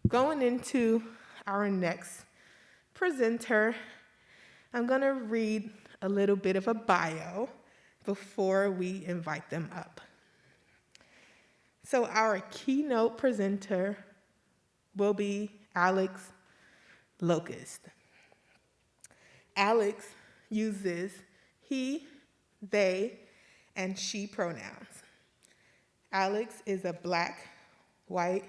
Going into our next presenter, I'm going to read a little bit of a bio before we invite them up. So our keynote presenter will be Alex Locust. Alex uses he, they, and she pronouns. Alex is a Black, white,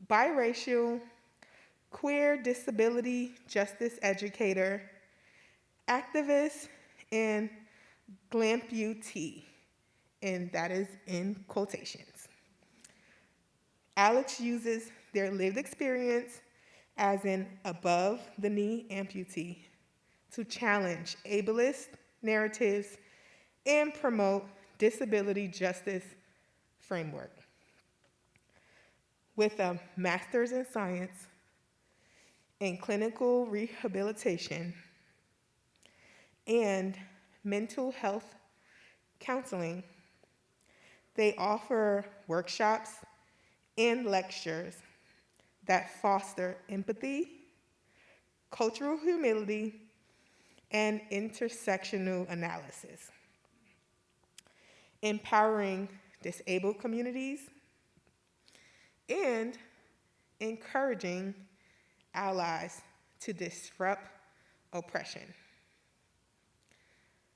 biracial, queer disability justice educator, activist, and amputee, and that is in quotations. Alex uses their lived experience as an above-the-knee amputee to challenge ableist narratives and promote disability justice framework. With a master's in science in clinical rehabilitation and mental health counseling, they offer workshops and lectures that foster empathy, cultural humility, and intersectional analysis, empowering disabled communities and encouraging allies to disrupt oppression.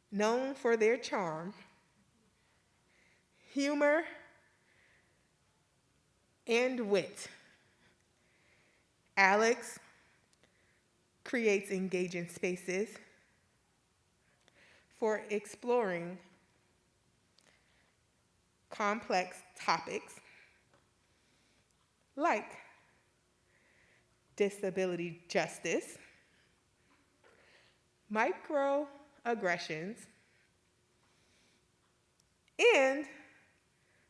Known for their charm, humor, and wit, Alex creates engaging spaces for exploring complex topics like disability justice, microaggressions, and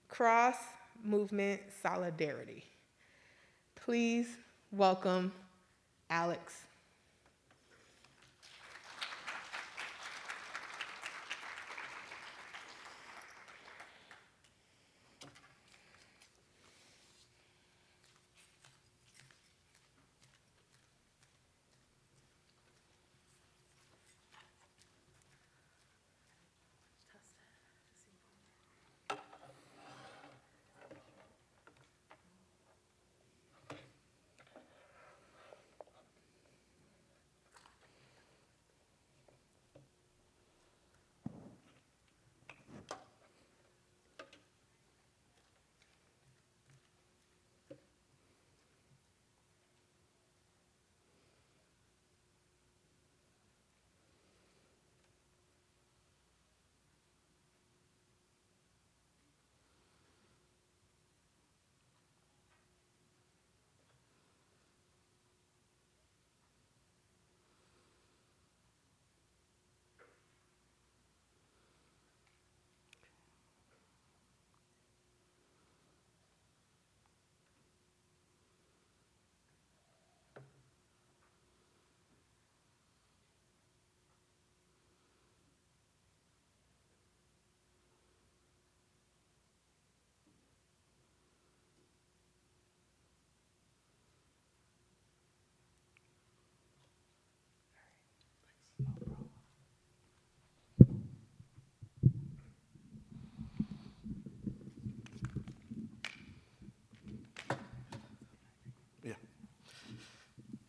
cross-movement solidarity. Please welcome Alex. Yeah.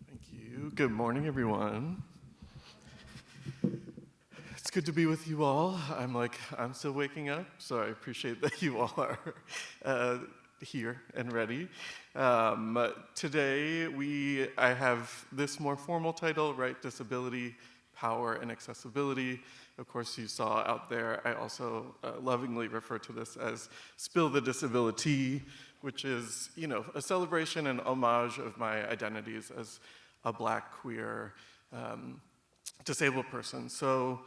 Thank you. Good morning, everyone. It's good to be with you all. I'm still waking up, so I appreciate that you all are here and ready. Today, I have this more formal title, right? Disability, Power, and Accessibility. Of course, you saw out there, I also lovingly refer to this as Spill the Disabili Tea, which is, a celebration and homage of my identities as a Black, queer, disabled person. So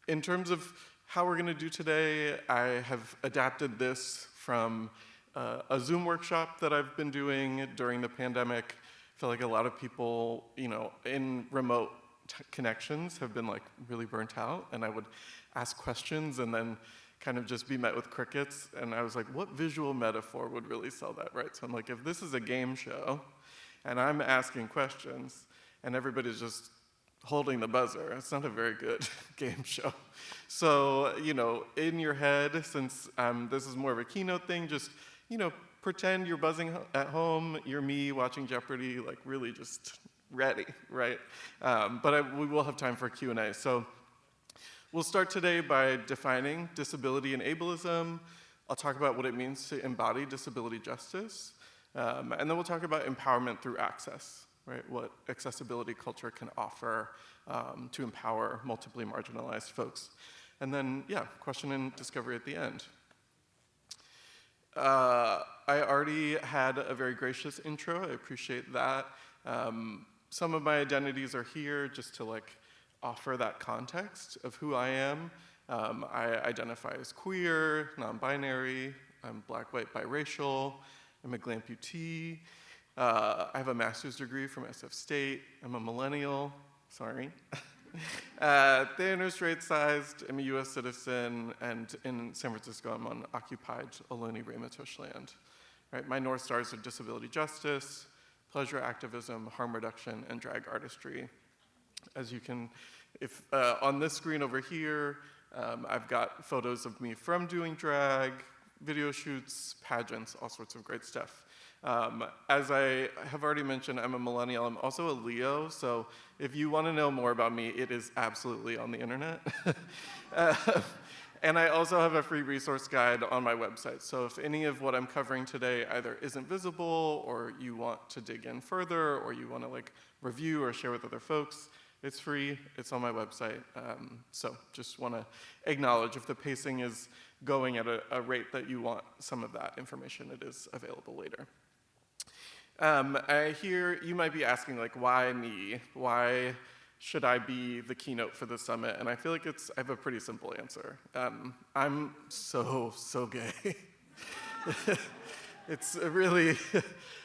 in terms of how we're going to do today, I have adapted this from a Zoom workshop that I've been doing during the pandemic. I feel like a lot of people, in remote connections have been really burnt out, and I would ask questions and then kind of just be met with crickets. And I was like, what visual metaphor would really sell that, right? So I'm like, if this is a game show and I'm asking questions and everybody's just holding the buzzer, it's not a very good game show. So, in your head, since this is more of a keynote thing, just, pretend you're buzzing at home, you're me watching Jeopardy, like really just ready, right? But we will have time for Q&A. So we'll start today by defining disability and ableism. I'll talk about what it means to embody disability justice. And then we'll talk about empowerment through access, right? What accessibility culture can offer to empower multiply marginalized folks. And then, question and discovery at the end. I already had a very gracious intro. I appreciate that. Some of my identities are here just to offer that context of who I am. I identify as queer, non-binary, I'm black, white, biracial, I'm a amputee. I have a master's degree from SF State. I'm a millennial, sorry. Thin or straight-sized, I'm a US citizen, and in San Francisco, I'm on occupied Ohlone-Ramaytush land. Right, my North Stars are disability justice, pleasure activism, harm reduction, and drag artistry. As you can, on this screen over here, I've got photos of me from doing drag, video shoots, pageants, all sorts of great stuff. As I have already mentioned, I'm a millennial. I'm also a Leo, so if you want to know more about me, it is absolutely on the internet. And I also have a free resource guide on my website. So if any of what I'm covering today either isn't visible, or you want to dig in further, or you want to review or share with other folks, it's free. It's on my website. So just want to acknowledge if the pacing is going at a rate that you want some of that information, it is available later. I hear you might be asking, why me? Why should I be the keynote for the summit? And I feel like I have a pretty simple answer. I'm so gay. It's really,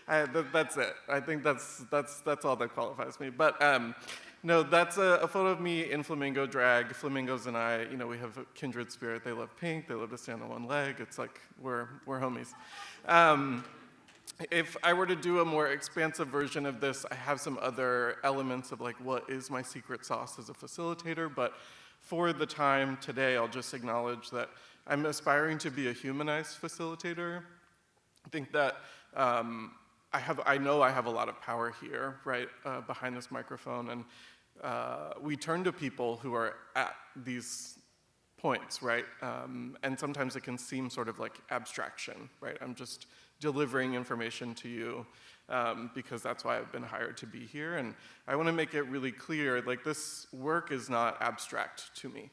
that's it. I think that's all that qualifies me. But no, that's a photo of me in flamingo drag. Flamingos and I, we have a kindred spirit. They love pink. They love to stand on one leg. It's like we're homies. If I were to do a more expansive version of this, I have some other elements of what is my secret sauce as a facilitator, but for the time today, I'll just acknowledge that I'm aspiring to be a humanized facilitator. I think that I know I have a lot of power here, right, behind this microphone, and we turn to people who are at these points, right, and sometimes it can seem sort of like abstraction, right? I'm just delivering information to you because that's why I've been hired to be here, and I want to make it really clear, this work is not abstract to me,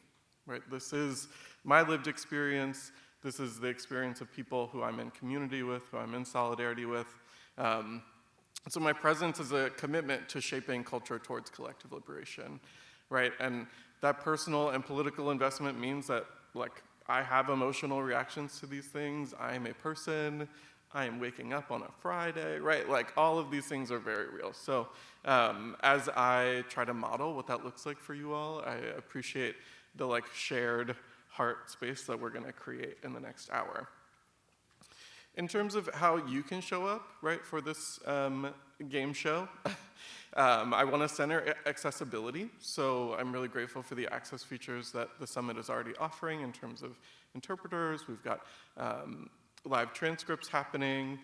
right? This is my lived experience. This is the experience of people who I'm in community with, who I'm in solidarity with. So my presence is a commitment to shaping culture towards collective liberation, right? And that personal and political investment means that, I have emotional reactions to these things. I am a person. I am waking up on a Friday, right? All of these things are very real. So as I try to model what that looks like for you all, I appreciate the shared heart space that we're gonna create in the next hour. In terms of how you can show up, right, for this game show, I want to center accessibility. So I'm really grateful for the access features that the summit is already offering in terms of interpreters. We've got live transcripts happening.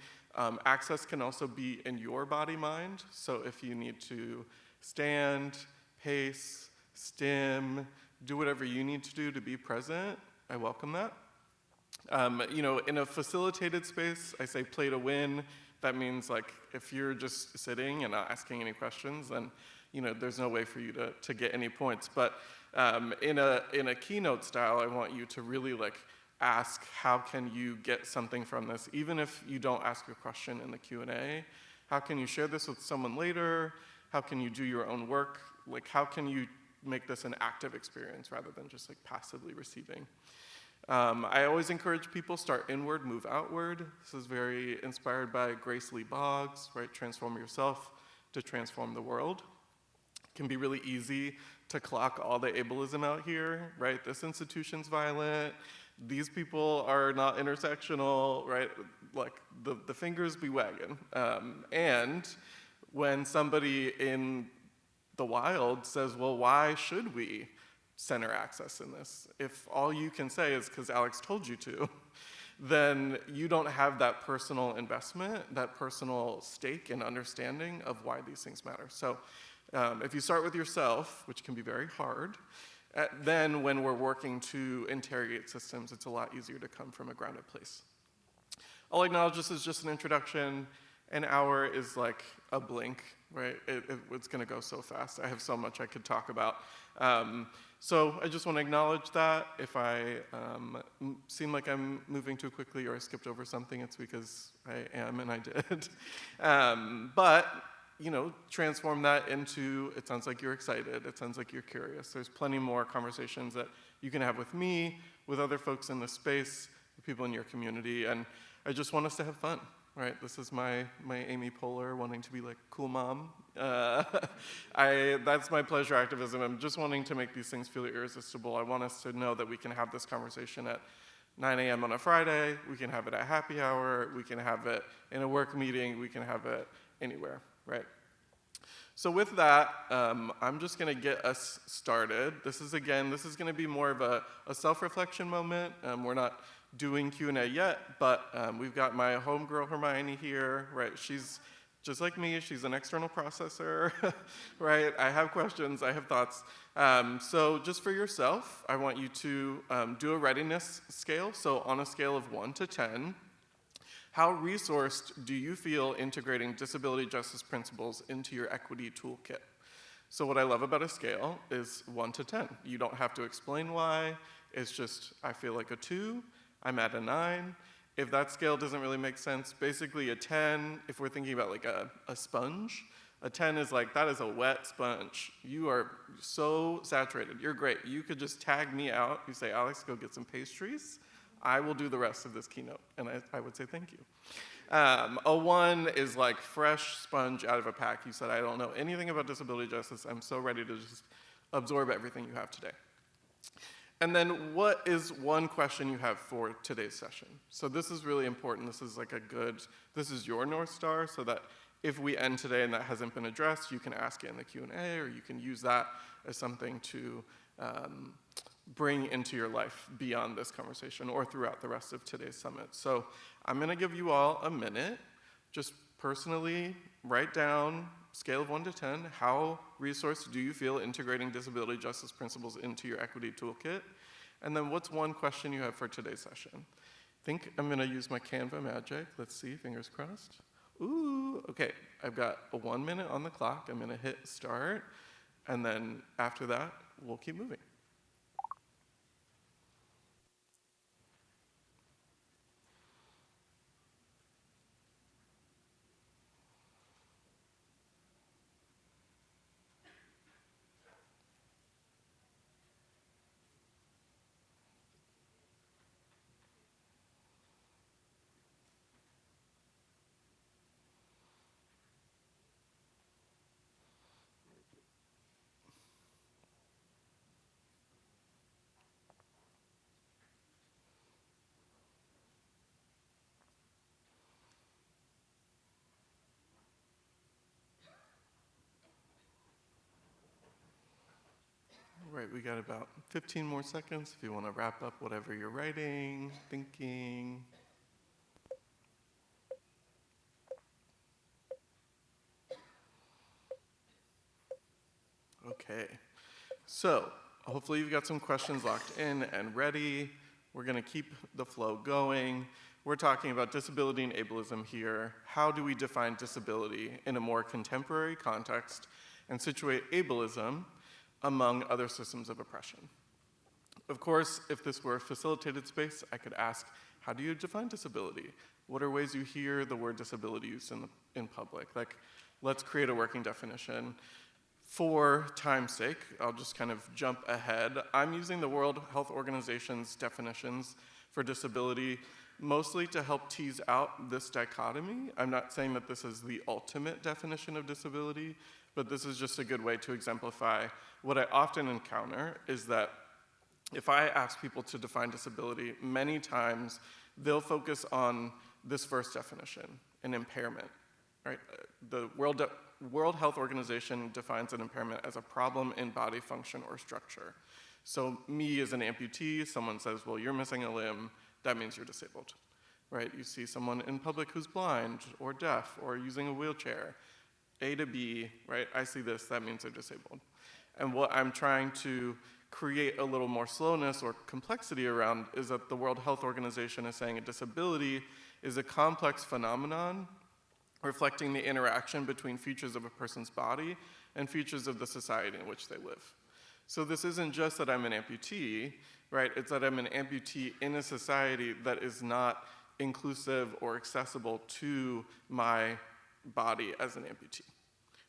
Access can also be in your body mind. So if you need to stand, pace, stim, do whatever you need to do to be present, I welcome that. In a facilitated space, I say play to win. That means if you're just sitting and not asking any questions, then there's no way for you to get any points. But in a keynote style, I want you to really ask how can you get something from this, even if you don't ask a question in the Q&A. How can you share this with someone later? How can you do your own work? How can you make this an active experience rather than just passively receiving? I always encourage people start inward, move outward. This is very inspired by Grace Lee Boggs, right? Transform yourself to transform the world. It can be really easy to clock all the ableism out here, right? This institution's violent. these people are not intersectional, right? Like, the fingers be wagging. And when somebody in the wild says, well, why should we center access in this? If all you can say is because Alex told you to, then you don't have that personal investment, that personal stake and understanding of why these things matter. So if you start with yourself, which can be very hard, then when we're working to interrogate systems, it's a lot easier to come from a grounded place. I'll acknowledge this is just an introduction. An hour is like a blink, right? It's gonna go so fast. I have so much I could talk about. So I just want to acknowledge that. If I seem like I'm moving too quickly or I skipped over something, it's because I am and I did. But, transform that into, it sounds like you're excited, it sounds like you're curious. There's plenty more conversations that you can have with me, with other folks in this space, with people in your community, and I just want us to have fun. Right, this is my Amy Poehler wanting to be like cool mom. That's my pleasure activism. I'm just wanting to make these things feel irresistible. I want us to know that we can have this conversation at 9 a.m. on a Friday. We can have it at happy hour. We can have it in a work meeting. We can have it anywhere, right? So with that, I'm just going to get us started. This is going to be more of a self-reflection moment. We're not doing Q&A yet, but we've got my homegirl Hermione here, right? She's just like me, she's an external processor, right? I have questions, I have thoughts. So just for yourself, I want you to do a readiness scale. So on a scale of 1 to 10, how resourced do you feel integrating disability justice principles into your equity toolkit? So what I love about a scale is 1 to 10. You don't have to explain why. It's just, I feel like a 2. I'm at a 9. If that scale doesn't really make sense, basically a 10, if we're thinking about like a sponge, a 10 is like, that is a wet sponge. You are so saturated. You're great. You could just tag me out. You say, Alex, go get some pastries. I will do the rest of this keynote. And I would say thank you. A 1 is like fresh sponge out of a pack. You said, I don't know anything about disability justice. I'm so ready to just absorb everything you have today. And then what is one question you have for today's session? So this is really important. This is like this is your North Star, so that if we end today and that hasn't been addressed, you can ask it in the Q&A, or you can use that as something to bring into your life beyond this conversation or throughout the rest of today's summit. So I'm gonna give you all a minute. Just personally write down, scale of 1 to 10, how resourced do you feel integrating disability justice principles into your equity toolkit? And then what's one question you have for today's session? I think I'm gonna use my Canva magic. Let's see, fingers crossed. Ooh, okay, I've got a 1 minute on the clock. I'm gonna hit start, and then after that, we'll keep moving. All right, we got about 15 more seconds if you want to wrap up whatever you're writing, thinking. Okay, so hopefully you've got some questions locked in and ready. We're going to keep the flow going. We're talking about disability and ableism here. How do we define disability in a more contemporary context and situate ableism among other systems of oppression? Of course, if this were a facilitated space, I could ask, how do you define disability? What are ways you hear the word disability used in public? Like, let's create a working definition. For time's sake, I'll just kind of jump ahead. I'm using the World Health Organization's definitions for disability mostly to help tease out this dichotomy. I'm not saying that this is the ultimate definition of disability, but this is just a good way to exemplify what I often encounter is that if I ask people to define disability, many times they'll focus on this first definition, an impairment, right? The World Health Organization defines an impairment as a problem in body function or structure. So me as an amputee, someone says, well, you're missing a limb, that means you're disabled, right? You see someone in public who's blind or deaf or using a wheelchair, A to B, right? I see this, that means they're disabled. And what I'm trying to create a little more slowness or complexity around is that the World Health Organization is saying a disability is a complex phenomenon reflecting the interaction between features of a person's body and features of the society in which they live. So this isn't just that I'm an amputee, right? It's that I'm an amputee in a society that is not inclusive or accessible to my body as an amputee,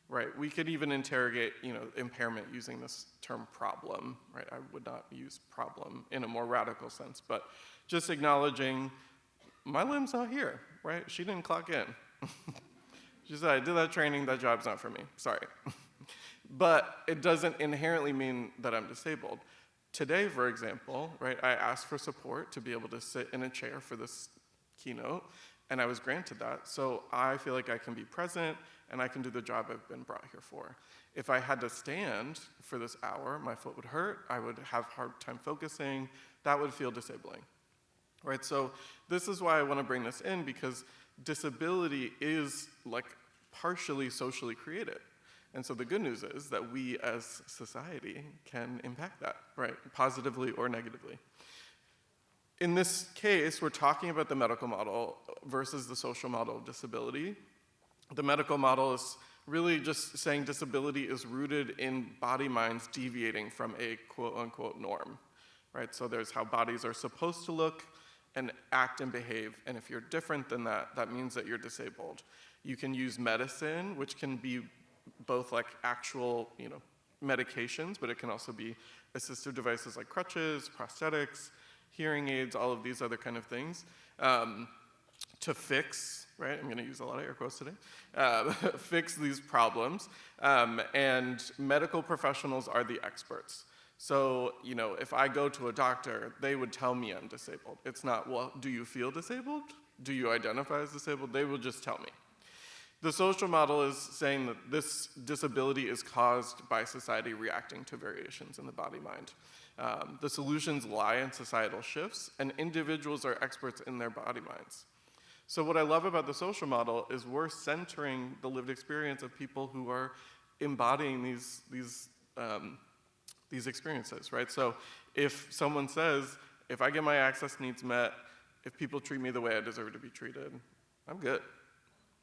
right? We could even interrogate, impairment using this term problem, right? I would not use problem in a more radical sense, but just acknowledging my limb's not here, right? She didn't clock in. She said, I did that training, that job's not for me, sorry. But it doesn't inherently mean that I'm disabled. Today, for example, right, I asked for support to be able to sit in a chair for this keynote, and I was granted that, so I feel like I can be present and I can do the job I've been brought here for. If I had to stand for this hour, my foot would hurt, I would have a hard time focusing, that would feel disabling. Right, so this is why I want to bring this in, because disability is like partially socially created. And so the good news is that we as society can impact that, right, positively or negatively. In this case, we're talking about the medical model versus the social model of disability. The medical model is really just saying disability is rooted in body minds deviating from a quote-unquote norm, right? So there's how bodies are supposed to look and act and behave, and if you're different than that, that means that you're disabled. You can use medicine, which can be both like actual, medications, but it can also be assistive devices like crutches, prosthetics, hearing aids, all of these other kind of things, to fix, right, I'm gonna use a lot of air quotes today, fix these problems, and medical professionals are the experts. So, if I go to a doctor, they would tell me I'm disabled. It's not, well, do you feel disabled? Do you identify as disabled? They will just tell me. The social model is saying that this disability is caused by society reacting to variations in the body-mind. The solutions lie in societal shifts, and individuals are experts in their body-minds. So what I love about the social model is we're centering the lived experience of people who are embodying these experiences, right? So if someone says, if I get my access needs met, if people treat me the way I deserve to be treated, I'm good,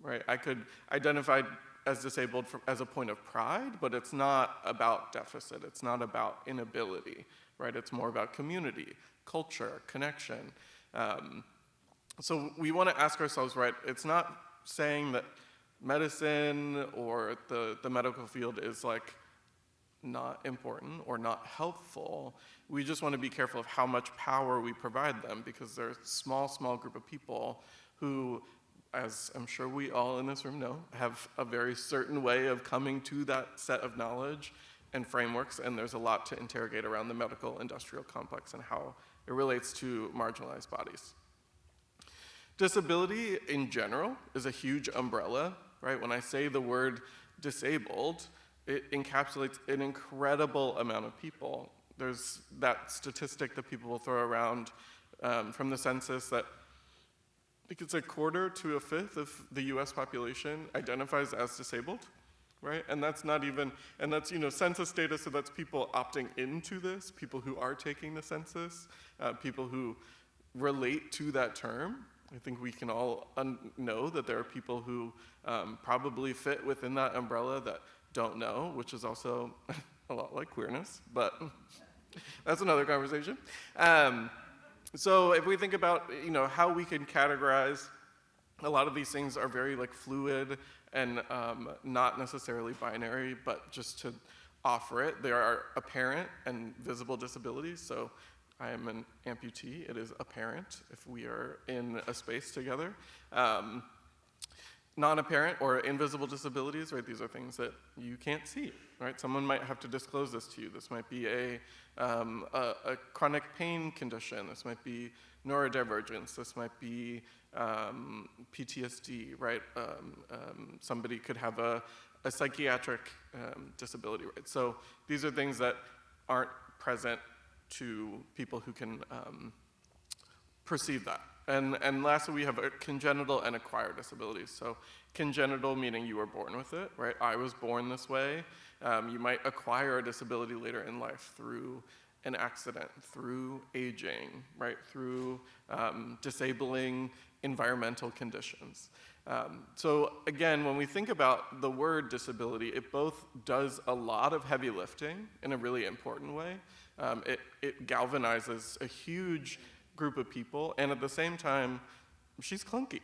right? I could identify as disabled as a point of pride, but it's not about deficit. It's not about inability, right? It's more about community, culture, connection. So we want to ask ourselves, right, it's not saying that medicine or the medical field is like not important or not helpful. We just want to be careful of how much power we provide them, because they're a small group of people who, as I'm sure we all in this room know, have a very certain way of coming to that set of knowledge and frameworks, and there's a lot to interrogate around the medical industrial complex and how it relates to marginalized bodies. Disability in general is a huge umbrella, right? When I say the word disabled, it encapsulates an incredible amount of people. There's that statistic that people will throw around from the census that I think it's a quarter to a fifth of the US population identifies as disabled, right? And that's not even, and that's, census data, so that's people opting into this, people who are taking the census, people who relate to that term. I think we can all know that there are people who probably fit within that umbrella that don't know, which is also a lot like queerness, but that's another conversation. So if we think about, how we can categorize, a lot of these things are very fluid and not necessarily binary, but just to offer it, there are apparent and visible disabilities. So I am an amputee. It is apparent if we are in a space together. Non-apparent or invisible disabilities, right? These are things that you can't see, right? Someone might have to disclose this to you. This might be a chronic pain condition. This might be neurodivergence. This might be PTSD, right? Somebody could have a psychiatric disability, right? So these are things that aren't present to people who can perceive that. And lastly, we have congenital and acquired disabilities. So congenital meaning you were born with it, right? I was born this way. You might acquire a disability later in life through an accident, through aging, right? Through disabling environmental conditions. So again, when we think about the word disability, it both does a lot of heavy lifting in a really important way. It galvanizes a huge group of people, and at the same time, she's clunky.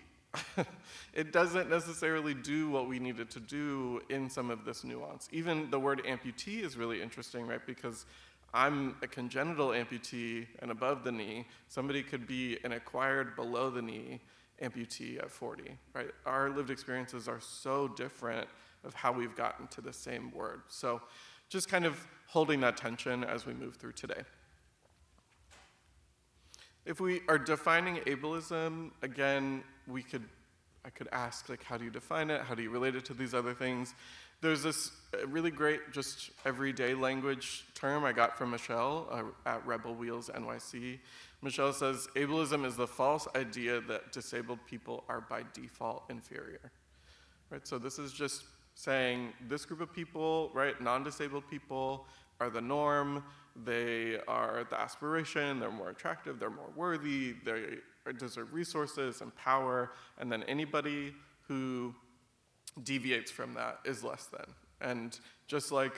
It doesn't necessarily do what we need it to do in some of this nuance. Even the word amputee is really interesting, right? Because I'm a congenital amputee and above the knee. Somebody could be an acquired below the knee amputee at 40, right? Our lived experiences are so different of how we've gotten to the same word. So just kind of holding that tension as we move through today. If we are defining ableism, again, I could ask, like, how do you define it? How do you relate it to these other things? There's this really great, just everyday language term I got from Michelle at Rebel Wheels NYC. Michelle says, ableism is the false idea that disabled people are by default inferior. Right? So this is just saying this group of people, right, non-disabled people, are the norm. They are the aspiration. They're more attractive. They're more worthy. They deserve resources and power. And then anybody who deviates from that is less than. And just like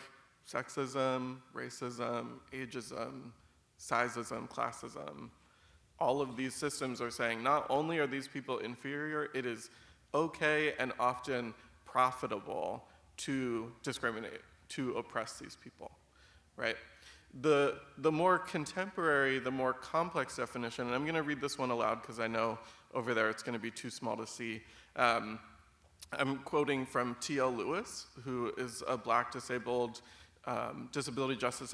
sexism, racism, ageism, sizeism, classism, all of these systems are saying not only are these people inferior, it is okay and often profitable to discriminate, to oppress these people, right? The more contemporary, the more complex definition, and I'm going to read this one aloud because I know over there it's going to be too small to see. I'm quoting from T.L. Lewis, who is a Black disabled disability justice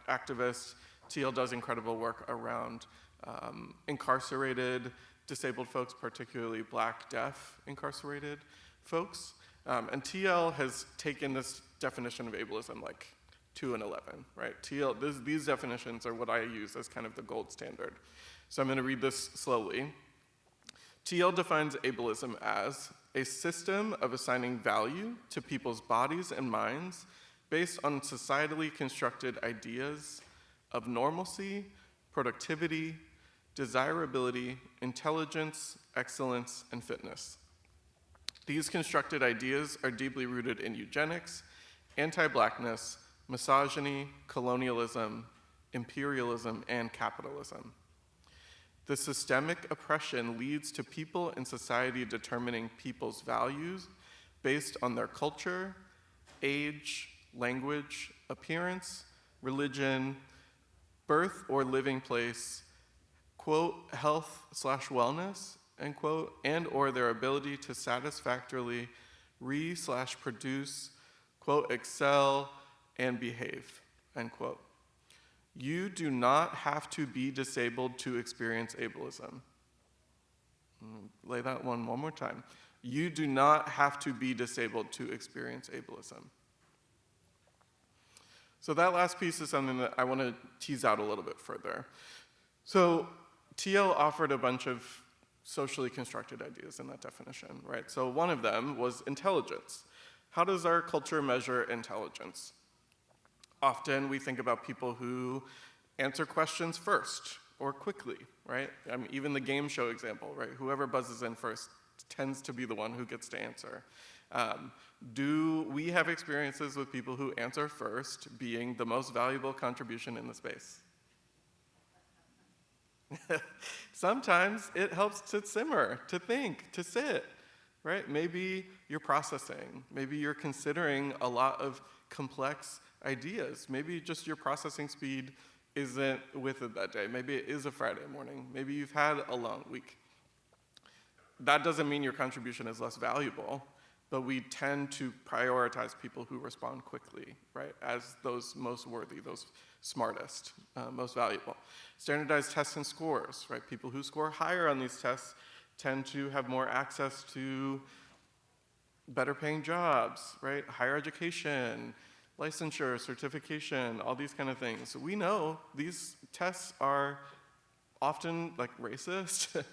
activist. T.L. does incredible work around incarcerated disabled folks, particularly Black, deaf incarcerated folks. And T.L. has taken this definition of ableism like 2 and 11, right? These definitions are what I use as kind of the gold standard. So I'm going to read this slowly. T.L. defines ableism as a system of assigning value to people's bodies and minds based on societally constructed ideas of normalcy, productivity, desirability, intelligence, excellence, and fitness. These constructed ideas are deeply rooted in eugenics, anti-Blackness, misogyny, colonialism, imperialism, and capitalism. The systemic oppression leads to people in society determining people's values based on their culture, age, language, appearance, religion, birth or living place, quote, health/wellness, end quote, and or their ability to satisfactorily re/produce, quote, excel, and behave, end quote. You do not have to be disabled to experience ableism. Lay that one more time. You do not have to be disabled to experience ableism. So that last piece is something that I want to tease out a little bit further. So TL offered a bunch of socially constructed ideas in that definition, right? So one of them was intelligence. How does our culture measure intelligence? Often we think about people who answer questions first or quickly, right? I mean, even the game show example, right? Whoever buzzes in first tends to be the one who gets to answer. Do we have experiences with people who answer first being the most valuable contribution in the space? Sometimes it helps to simmer, to think, to sit, right? Maybe you're processing. Maybe you're considering a lot of complex ideas. Maybe just your processing speed isn't with it that day. Maybe it is a Friday morning. Maybe you've had a long week. that doesn't mean your contribution is less valuable, but we tend to prioritize people who respond quickly, right, as those most worthy, those smartest, most valuable. Standardized tests and scores, right? People who score higher on these tests tend to have more access to better paying jobs, right? Higher education, licensure, certification, all these kind of things. So we know these tests are often like racist.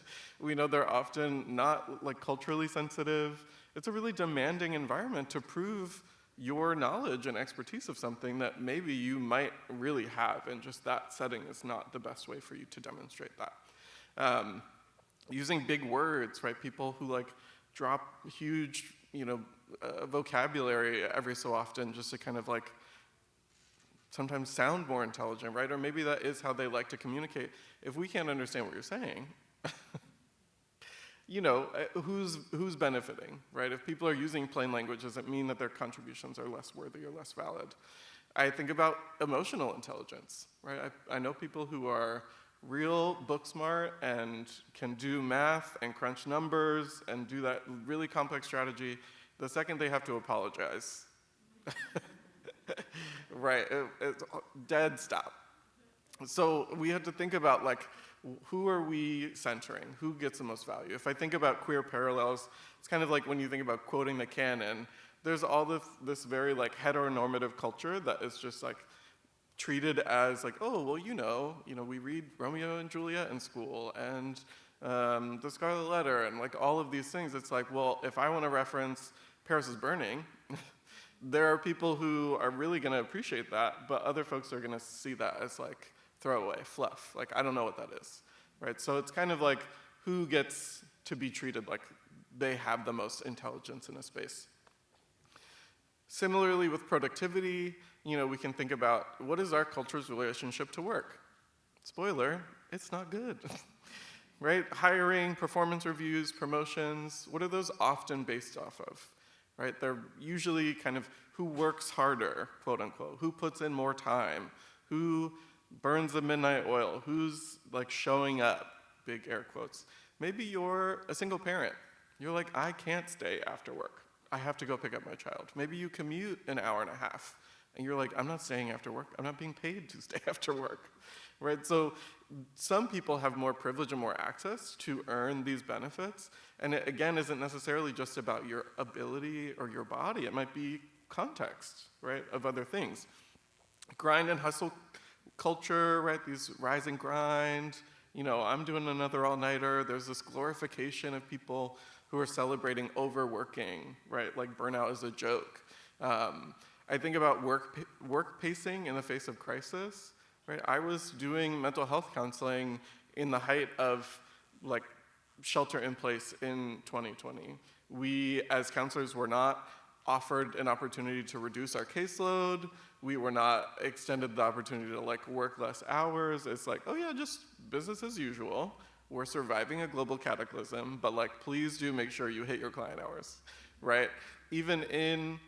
We know they're often not like culturally sensitive. It's a really demanding environment to prove your knowledge and expertise of something that maybe you might really have, and just that setting is not the best way for you to demonstrate that. Using big words, right? People who like drop huge, vocabulary every so often just to kind of like sometimes sound more intelligent, right? Or maybe that is how they like to communicate. If we can't understand what you're saying, who's benefiting, right? If people are using plain language, does it mean that their contributions are less worthy or less valid? I think about emotional intelligence, right? I know people who are real book smart and can do math and crunch numbers and do that really complex strategy. The second they have to apologize, right, it's dead stop. So we have to think about like, who are we centering? Who gets the most value? If I think about queer parallels, it's kind of like when you think about quoting the canon, there's all this very like heteronormative culture that is just like treated as like, oh, well, we read Romeo and Juliet in school and the Scarlet Letter and like all of these things. It's like, well, if I want to reference Paris is Burning, there are people who are really going to appreciate that, but other folks are going to see that as like throwaway, fluff. Like, I don't know what that is, right? So it's kind of like who gets to be treated like they have the most intelligence in a space. Similarly with productivity, we can think about what is our culture's relationship to work? Spoiler, it's not good, right? Hiring, performance reviews, promotions, what are those often based off of, right? They're usually kind of who works harder, quote unquote, who puts in more time, who burns the midnight oil, who's like showing up, big air quotes. Maybe you're a single parent. You're like, I can't stay after work. I have to go pick up my child. Maybe you commute an hour and a half, and you're like, I'm not staying after work. I'm not being paid to stay after work, right? So some people have more privilege and more access to earn these benefits, and it, again, isn't necessarily just about your ability or your body. It might be context, right, of other things. Grind and hustle culture, right, these rise and grind, I'm doing another all-nighter. There's this glorification of people who are celebrating overworking, right, like burnout is a joke. I think about work pacing in the face of crisis, right? I was doing mental health counseling in the height of like shelter in place in 2020. We, as counselors, were not offered an opportunity to reduce our caseload. We were not extended the opportunity to like work less hours. It's like, oh yeah, just business as usual. We're surviving a global cataclysm, but like, please do make sure you hit your client hours, right? Even in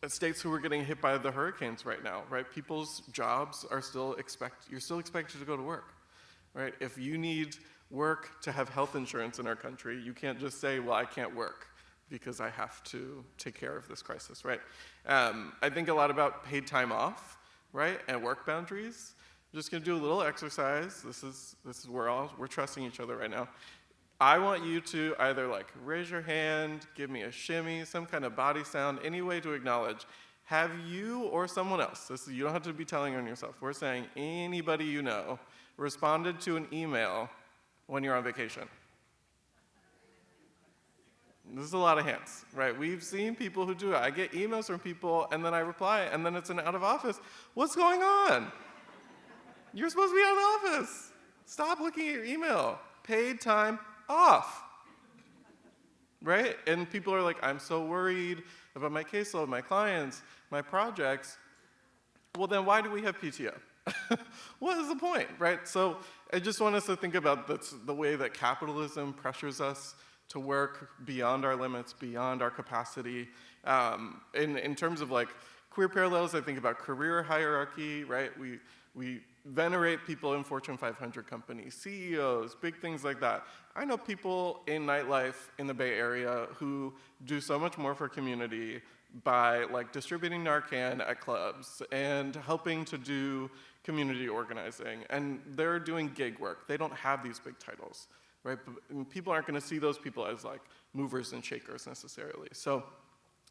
states who are getting hit by the hurricanes right now, right? People's jobs are you're still expected to go to work, right? If you need work to have health insurance in our country, you can't just say, well, I can't work because I have to take care of this crisis, right? I think a lot about paid time off, right? And work boundaries. I'm just gonna do a little exercise. This is where we're trusting each other right now. I want you to either like raise your hand, give me a shimmy, some kind of body sound, any way to acknowledge. Have you or someone else, you don't have to be telling on yourself, we're saying anybody you know, responded to an email when you're on vacation? This is a lot of hands, right? We've seen people who do it. I get emails from people, and then I reply, and then it's an out of office. What's going on? You're supposed to be out of office. Stop looking at your email. Paid time off, right? And people are like, I'm so worried about my caseload, my clients, my projects. Well, then why do we have PTO? What is the point, right? So I just want us to think about the way that capitalism pressures us to work beyond our limits, beyond our capacity. In terms of like queer parallels, I think about career hierarchy, right? We venerate people in Fortune 500 companies, CEOs, big things like that. I know people in nightlife in the Bay Area who do so much more for community by like distributing Narcan at clubs and helping to do community organizing. And they're doing gig work. They don't have these big titles, right? But people aren't gonna see those people as like movers and shakers necessarily. So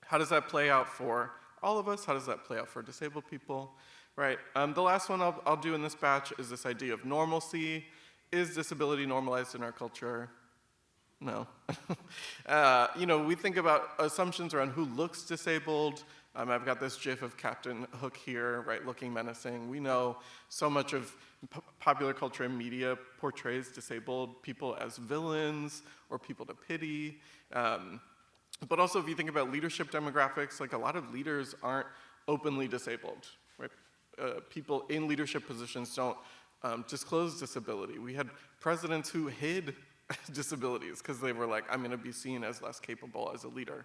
how does that play out for all of us? How does that play out for disabled people? Right, the last one I'll do in this batch is this idea of normalcy. Is disability normalized in our culture? No. We think about assumptions around who looks disabled. I've got this gif of Captain Hook here, right, looking menacing. We know so much of popular culture and media portrays disabled people as villains or people to pity. But also if you think about leadership demographics, like a lot of leaders aren't openly disabled, right? People in leadership positions don't disclose disability. We had presidents who hid disabilities because they were like, I'm gonna be seen as less capable as a leader.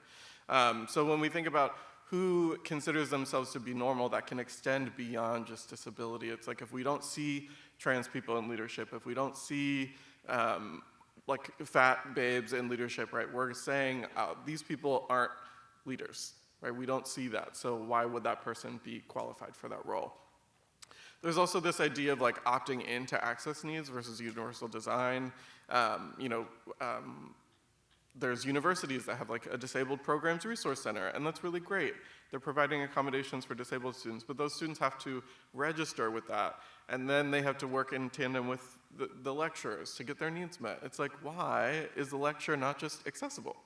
So when we think about who considers themselves to be normal, that can extend beyond just disability. It's like if we don't see trans people in leadership, if we don't see like fat babes in leadership, right, we're saying these people aren't leaders, right? We don't see that, so why would that person be qualified for that role? There's also this idea of like opting into access needs versus universal design. There's universities that have like a disabled programs resource center, and that's really great. They're providing accommodations for disabled students, but those students have to register with that, and then they have to work in tandem with the lecturers to get their needs met. It's like, why is the lecture not just accessible?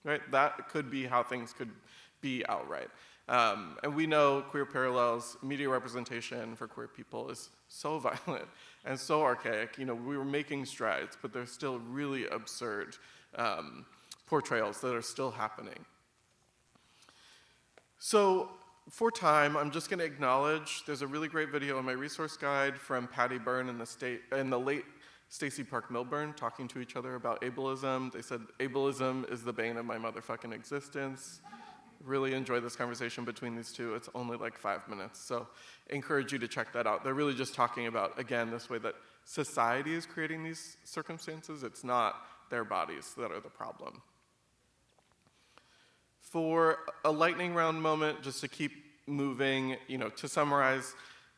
Right? That could be how things could be outright. And we know Queer Parallels media representation for queer people is so violent and so archaic. We were making strides, but there's still really absurd portrayals that are still happening. So for time, I'm just going to acknowledge there's a really great video in my resource guide from Patty Byrne and the late Stacey Park Milburn talking to each other about ableism. They said, ableism is the bane of my motherfucking existence. Really enjoyed this conversation between these two. It's only like 5 minutes, so I encourage you to check that out. They're really just talking about, again, this way that society is creating these circumstances. It's not their bodies that are the problem. For a lightning round moment, just to keep moving, to summarize,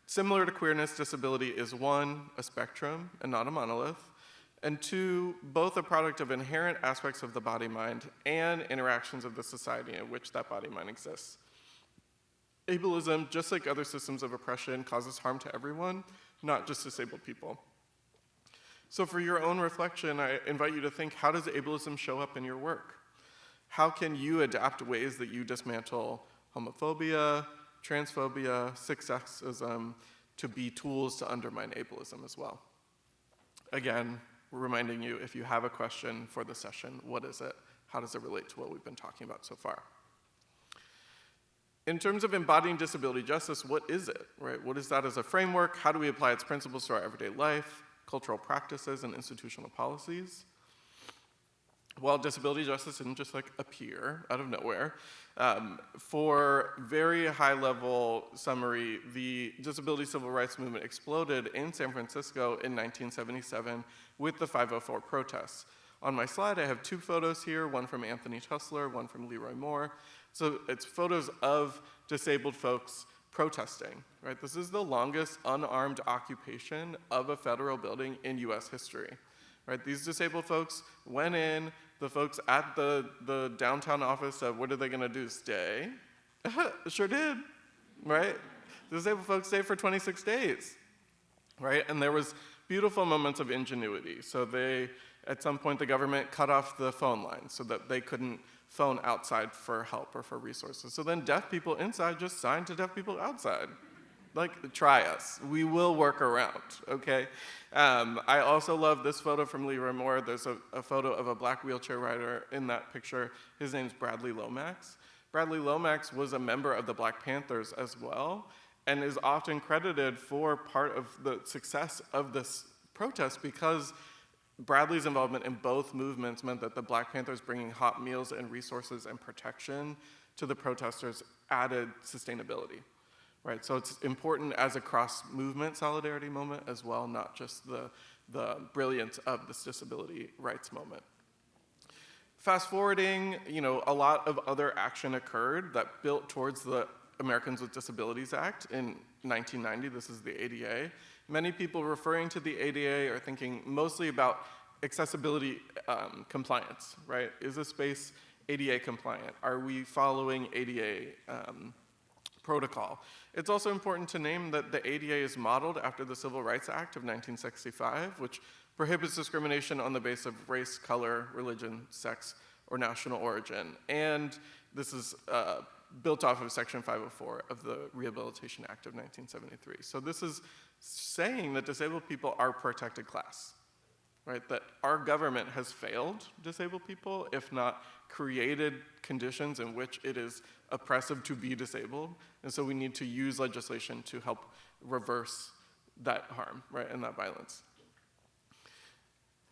similar to queerness, disability is one, a spectrum and not a monolith, and two, both a product of inherent aspects of the body-mind and interactions of the society in which that body-mind exists. Ableism, just like other systems of oppression, causes harm to everyone, not just disabled people. So for your own reflection, I invite you to think, how does ableism show up in your work? How can you adapt ways that you dismantle homophobia, transphobia, sexism to be tools to undermine ableism as well? Again, we're reminding you, if you have a question for the session, what is it? How does it relate to what we've been talking about so far? In terms of embodying disability justice, what is it, right? What is that as a framework? How do we apply its principles to our everyday life, cultural practices, and institutional policies? Well, disability justice didn't just like appear out of nowhere. For very high-level summary, the disability civil rights movement exploded in San Francisco in 1977 with the 504 protests. On my slide, I have two photos here, one from Anthony Tussler, one from Leroy Moore. So it's photos of disabled folks protesting, right? This is the longest unarmed occupation of a federal building in US history, right? These disabled folks went in, the folks at the downtown office said, what are they gonna do, stay? Sure did, right? The disabled folks stayed for 26 days, right? And there was beautiful moments of ingenuity. So at some point, the government cut off the phone line so that they couldn't phone outside for help or for resources. So then deaf people inside just signed to deaf people outside. Like, try us. We will work around, okay? I also love this photo from Leroy Moore. There's a photo of a black wheelchair rider in that picture. His name's Bradley Lomax. Bradley Lomax was a member of the Black Panthers as well, and is often credited for part of the success of this protest because Bradley's involvement in both movements meant that the Black Panthers bringing hot meals and resources and protection to the protesters added sustainability. right? So it's important as a cross-movement solidarity moment as well, not just the brilliance of this disability rights moment. Fast forwarding, a lot of other action occurred that built towards the Americans with Disabilities Act in 1990. This is the ADA. Many people referring to the ADA are thinking mostly about accessibility compliance, right? Is a space ADA compliant? Are we following ADA protocol? It's also important to name that the ADA is modeled after the Civil Rights Act of 1965, which prohibits discrimination on the basis of race, color, religion, sex, or national origin. And this is built off of Section 504 of the Rehabilitation Act of 1973. So this is saying that disabled people are protected class, right? That our government has failed disabled people, if not created conditions in which it is oppressive to be disabled. And so we need to use legislation to help reverse that harm, right, and that violence.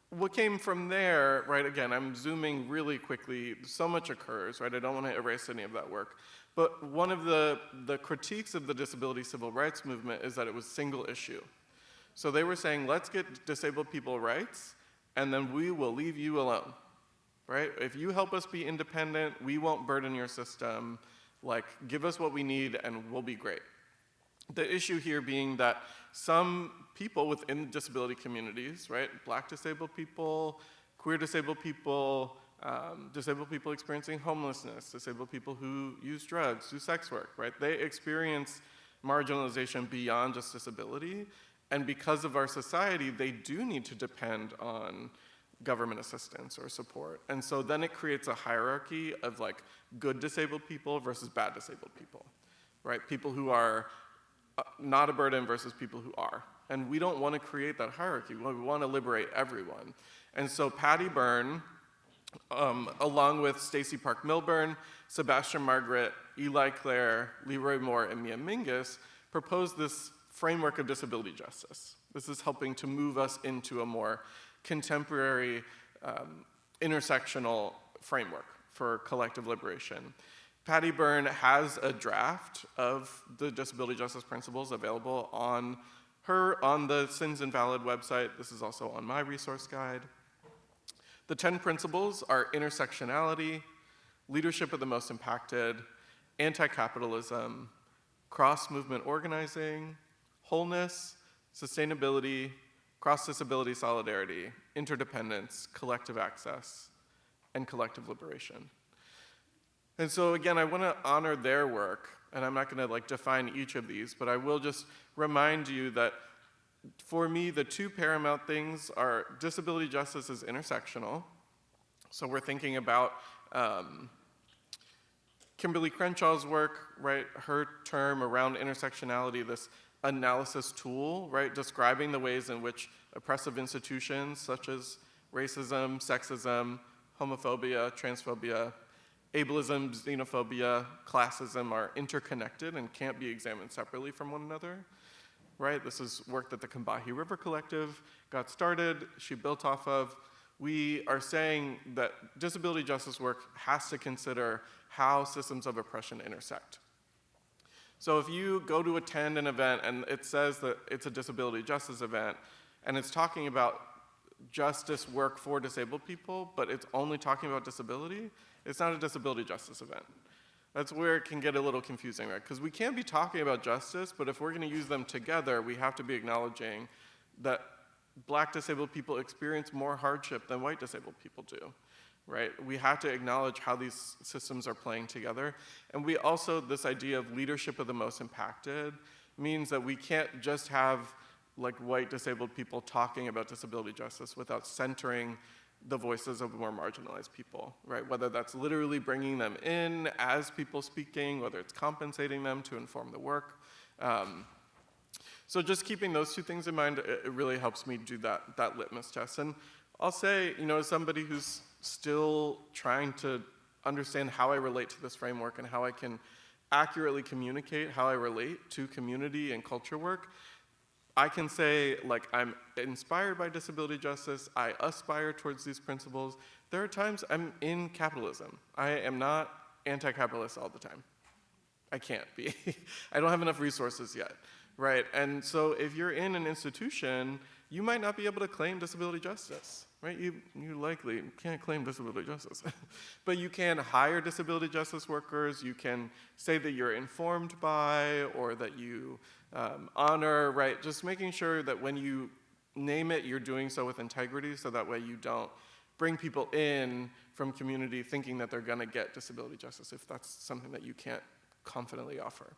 What came from there, right, again, I'm zooming really quickly, so much occurs, right, I don't want to erase any of that work, but one of the critiques of the disability civil rights movement is that it was single issue. So they were saying, let's get disabled people rights, and then we will leave you alone, right? If you help us be independent, we won't burden your system, like, give us what we need and we'll be great. The issue here being that some people within disability communities, right, Black disabled people, queer disabled people experiencing homelessness, disabled people who use drugs, do sex work, right, they experience marginalization beyond just disability, and because of our society, they do need to depend on government assistance or support. And so then it creates a hierarchy of like good disabled people versus bad disabled people, right? People who are not a burden versus people who are. And we don't want to create that hierarchy. We want to liberate everyone. And so Patty Byrne, along with Stacey Park Milburn, Sebastian Margaret, Eli Clare, Leroy Moore, and Mia Mingus, proposed this framework of disability justice. This is helping to move us into a more contemporary, intersectional framework for collective liberation. Patty Byrne has a draft of the disability justice principles available on the Sins Invalid website. This is also on my resource guide. The 10 principles are intersectionality, leadership of the most impacted, anti-capitalism, cross-movement organizing, wholeness, sustainability, cross-disability solidarity, interdependence, collective access, and collective liberation. And so again, I want to honor their work, and I'm not going to like define each of these, but I will just remind you that for me, the two paramount things are disability justice is intersectional. So we're thinking about Kimberly Crenshaw's work, right? Her term around intersectionality, this analysis tool, right? Describing the ways in which oppressive institutions such as racism, sexism, homophobia, transphobia, ableism, xenophobia, classism are interconnected and can't be examined separately from one another, right? This is work that the Combahee River Collective got started, she built off of. We are saying that disability justice work has to consider how systems of oppression intersect. So if you go to attend an event and it says that it's a disability justice event, and it's talking about justice work for disabled people, but it's only talking about disability, it's not a disability justice event. That's where it can get a little confusing, right? Because we can't be talking about justice, but if we're going to use them together, we have to be acknowledging that Black disabled people experience more hardship than white disabled people do, right? We have to acknowledge how these systems are playing together. And we also, this idea of leadership of the most impacted means that we can't just have like white disabled people talking about disability justice without centering the voices of more marginalized people, right? Whether that's literally bringing them in as people speaking, whether it's compensating them to inform the work. So just keeping those two things in mind, it really helps me do that litmus test. And I'll say, as somebody who's still trying to understand how I relate to this framework and how I can accurately communicate how I relate to community and culture work, I can say, like, I'm inspired by disability justice, I aspire towards these principles. There are times I'm in capitalism. I am not anti-capitalist all the time, I can't be. I don't have enough resources yet, right? And so if you're in an institution, you might not be able to claim disability justice, right? You likely can't claim disability justice. But you can hire disability justice workers. You can say that you're informed by or that you honor, right? Just making sure that when you name it, you're doing so with integrity, so that way you don't bring people in from community thinking that they're gonna get disability justice if that's something that you can't confidently offer.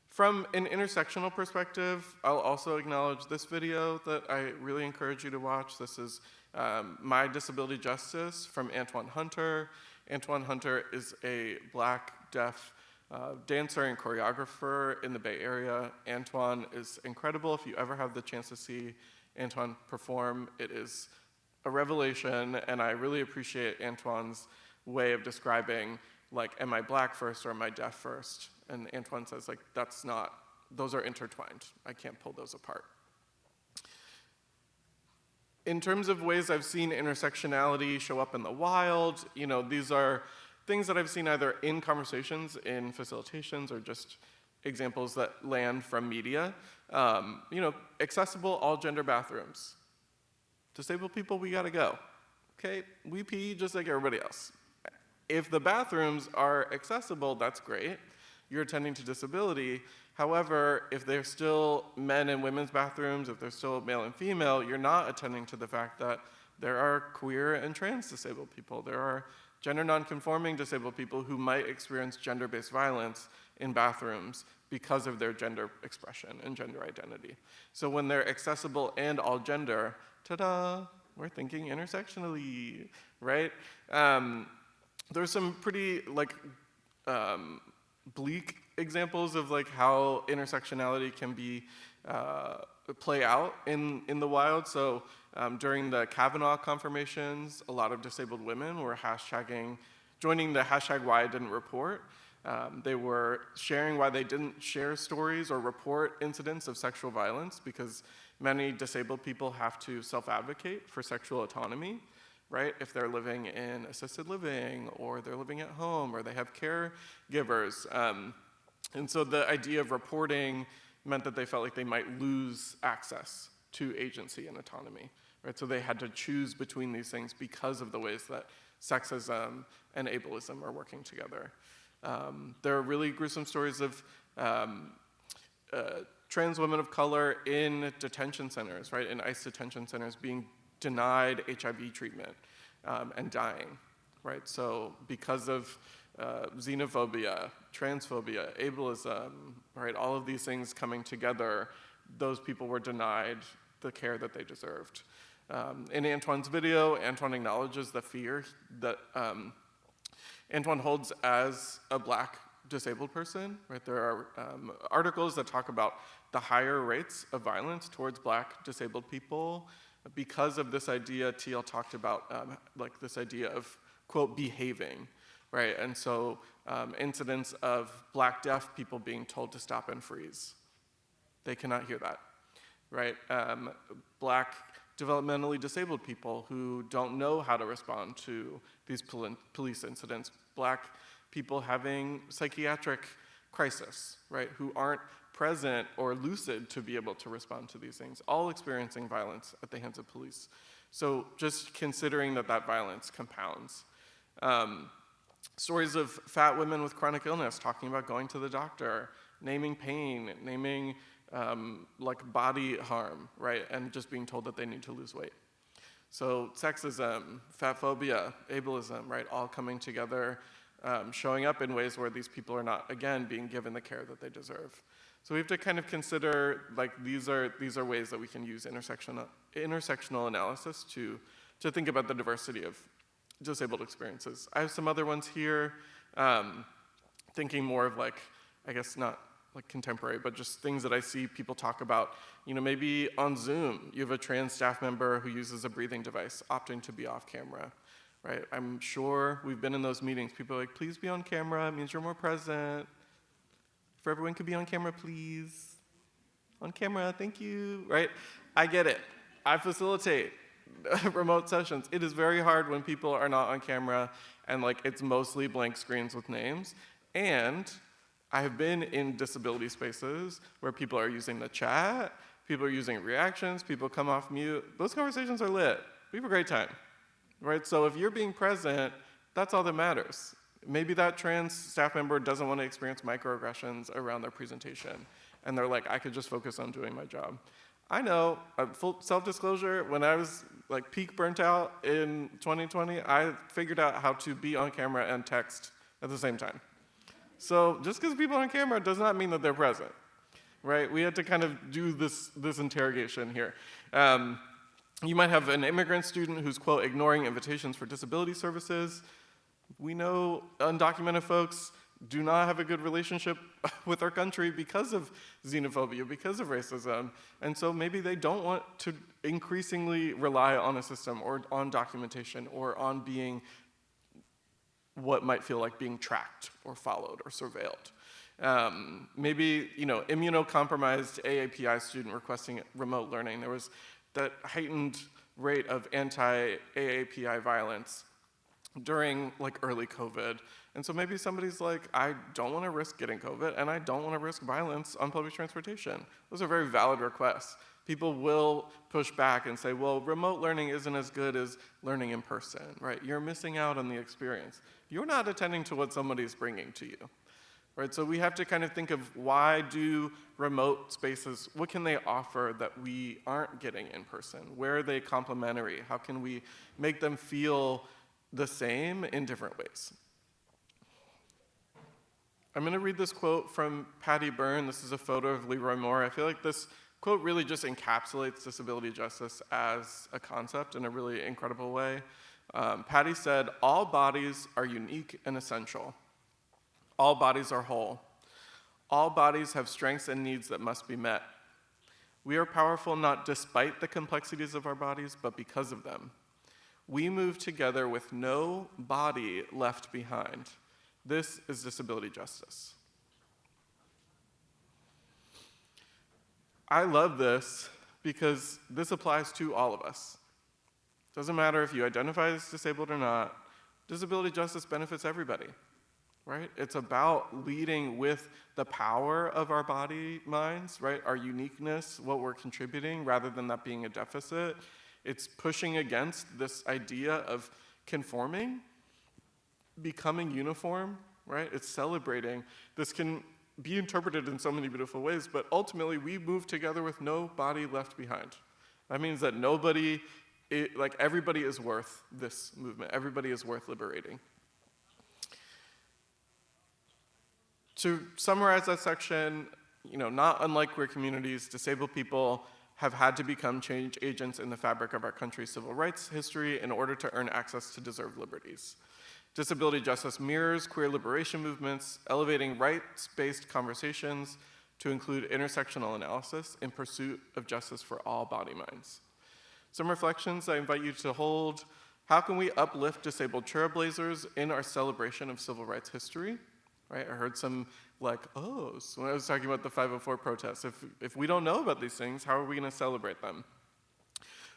From an intersectional perspective, I'll also acknowledge this video that I really encourage you to watch. This is My Disability Justice from Antoine Hunter. Antoine Hunter is a Black, deaf dancer and choreographer in the Bay Area. Antoine is incredible. If you ever have the chance to see Antoine perform, it is a revelation, and I really appreciate Antoine's way of describing, like, am I Black first or am I deaf first? And Antoine says, like, that's not, those are intertwined. I can't pull those apart. In terms of ways I've seen intersectionality show up in the wild, these are things that I've seen either in conversations, in facilitations, or just examples that land from media. Accessible all-gender bathrooms. Disabled people, we gotta go. Okay, we pee just like everybody else. If the bathrooms are accessible, that's great. You're attending to disability. However, if they're still men and women's bathrooms, if they're still male and female, you're not attending to the fact that there are queer and trans disabled people. There are gender nonconforming disabled people who might experience gender-based violence in bathrooms because of their gender expression and gender identity. So when they're accessible and all gender, ta-da, we're thinking intersectionally, right? There's some pretty bleak examples of how intersectionality can be play out in the wild. So during the Kavanaugh confirmations, a lot of disabled women were joining the hashtag Why I Didn't Report. They were sharing why they didn't share stories or report incidents of sexual violence because many disabled people have to self-advocate for sexual autonomy, right? If they're living in assisted living or they're living at home or they have caregivers. And so the idea of reporting meant that they felt like they might lose access to agency and autonomy, right? So they had to choose between these things because of the ways that sexism and ableism are working together. There are really gruesome stories of trans women of color in detention centers, right? In ICE detention centers being denied HIV treatment and dying, right? So because of xenophobia, transphobia, ableism, right? All of these things coming together, those people were denied the care that they deserved. In Antoine's video, Antoine acknowledges the fear that Antoine holds as a Black disabled person, right? There are articles that talk about the higher rates of violence towards Black disabled people because of this idea TL talked about, this idea of, quote, behaving, right? And so incidents of Black deaf people being told to stop and freeze. They cannot hear that, right? Black developmentally disabled people who don't know how to respond to these police incidents. Black people having psychiatric crisis, right? Who aren't present or lucid to be able to respond to these things, all experiencing violence at the hands of police. So just considering that violence compounds. Stories of fat women with chronic illness talking about going to the doctor, naming pain, naming body harm, right? And just being told that they need to lose weight. So sexism, fat phobia, ableism, right? All coming together, showing up in ways where these people are not, again, being given the care that they deserve. So we have to kind of consider, these are ways that we can use intersectional analysis to think about the diversity of disabled experiences. I have some other ones here, thinking more of I guess not contemporary, but just things that I see people talk about. Maybe on Zoom, you have a trans staff member who uses a breathing device, opting to be off camera, right? I'm sure we've been in those meetings. People are like, please be on camera, it means you're more present. If everyone could be on camera, please. On camera, thank you, right? I get it. I facilitate remote sessions. It is very hard when people are not on camera and it's mostly blank screens with names. And I have been in disability spaces where people are using the chat, people are using reactions, people come off mute. Those conversations are lit. We have a great time, right? So if you're being present, that's all that matters. Maybe that trans staff member doesn't want to experience microaggressions around their presentation, and they're like, I could just focus on doing my job. I know, full self-disclosure, when I was like peak burnt out in 2020, I figured out how to be on camera and text at the same time. So just because people are on camera does not mean that they're present, right? We had to kind of do this interrogation here. You might have an immigrant student who's, quote, ignoring invitations for disability services. We know undocumented folks do not have a good relationship with our country because of xenophobia, because of racism. And so maybe they don't want to increasingly rely on a system or on documentation or on being what might feel like being tracked or followed or surveilled. Maybe, immunocompromised AAPI student requesting remote learning. There was that heightened rate of anti-AAPI violence during early COVID. And so maybe somebody's like, I don't want to risk getting COVID and I don't want to risk violence on public transportation. Those are very valid requests. People will push back and say, well, remote learning isn't as good as learning in person, right? You're missing out on the experience. You're not attending to what somebody's bringing to you, right? So we have to kind of think of why do remote spaces, what can they offer that we aren't getting in person? Where are they complementary? How can we make them feel the same in different ways? I'm going to read this quote from Patty Byrne. This is a photo of Leroy Moore. I feel like this quote really just encapsulates disability justice as a concept in a really incredible way. Patty said, all bodies are unique and essential. All bodies are whole. All bodies have strengths and needs that must be met. We are powerful not despite the complexities of our bodies, but because of them. We move together with no body left behind. This is disability justice. I love this because this applies to all of us. Doesn't matter if you identify as disabled or not, disability justice benefits everybody, right? It's about leading with the power of our body minds, right? Our uniqueness, what we're contributing, rather than that being a deficit. It's pushing against this idea of conforming, becoming uniform, right? It's celebrating. This can be interpreted in so many beautiful ways, but ultimately we move together with no body left behind. That means that everybody is worth this movement. Everybody is worth liberating. To summarize that section, not unlike queer communities, disabled people have had to become change agents in the fabric of our country's civil rights history in order to earn access to deserved liberties. Disability justice mirrors queer liberation movements, elevating rights-based conversations to include intersectional analysis in pursuit of justice for all body minds. Some reflections I invite you to hold. How can we uplift disabled trailblazers in our celebration of civil rights history? Right? I heard some when I was talking about the 504 protests. If we don't know about these things, how are we going to celebrate them?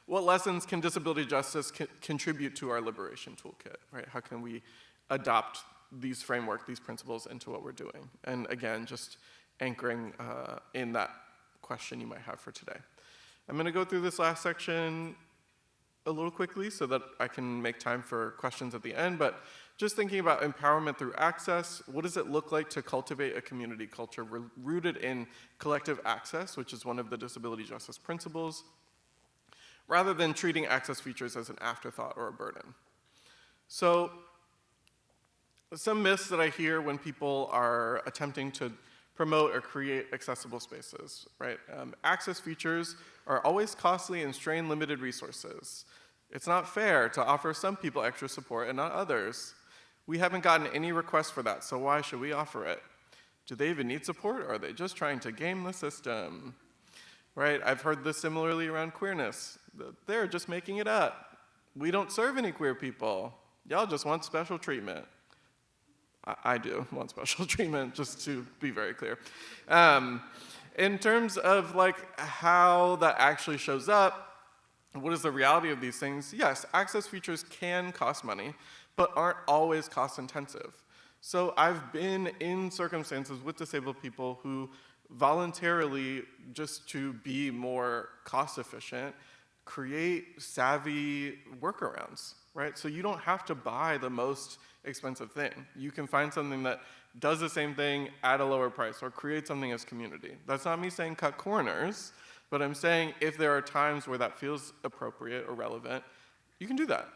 What lessons can disability justice contribute to our liberation toolkit, right? How can we adopt these framework, these principles into what we're doing? And again, just anchoring in that question you might have for today. I'm going to go through this last section a little quickly so that I can make time for questions at the end, but just thinking about empowerment through access, what does it look like to cultivate a community culture rooted in collective access, which is one of the disability justice principles, rather than treating access features as an afterthought or a burden. So, some myths that I hear when people are attempting to promote or create accessible spaces, right? Access features are always costly and strain limited resources. It's not fair to offer some people extra support and not others. We haven't gotten any requests for that, so why should we offer it? Do they even need support, or are they just trying to game the system? Right? I've heard this similarly around queerness. They're just making it up. We don't serve any queer people. Y'all just want special treatment. I do want special treatment, just to be very clear. In terms of how that actually shows up, what is the reality of these things? Yes, access features can cost money, but aren't always cost intensive. So I've been in circumstances with disabled people who voluntarily, just to be more cost efficient, create savvy workarounds, right? So you don't have to buy the most expensive thing. You can find something that does the same thing at a lower price or create something as community. That's not me saying cut corners, but I'm saying if there are times where that feels appropriate or relevant, you can do that.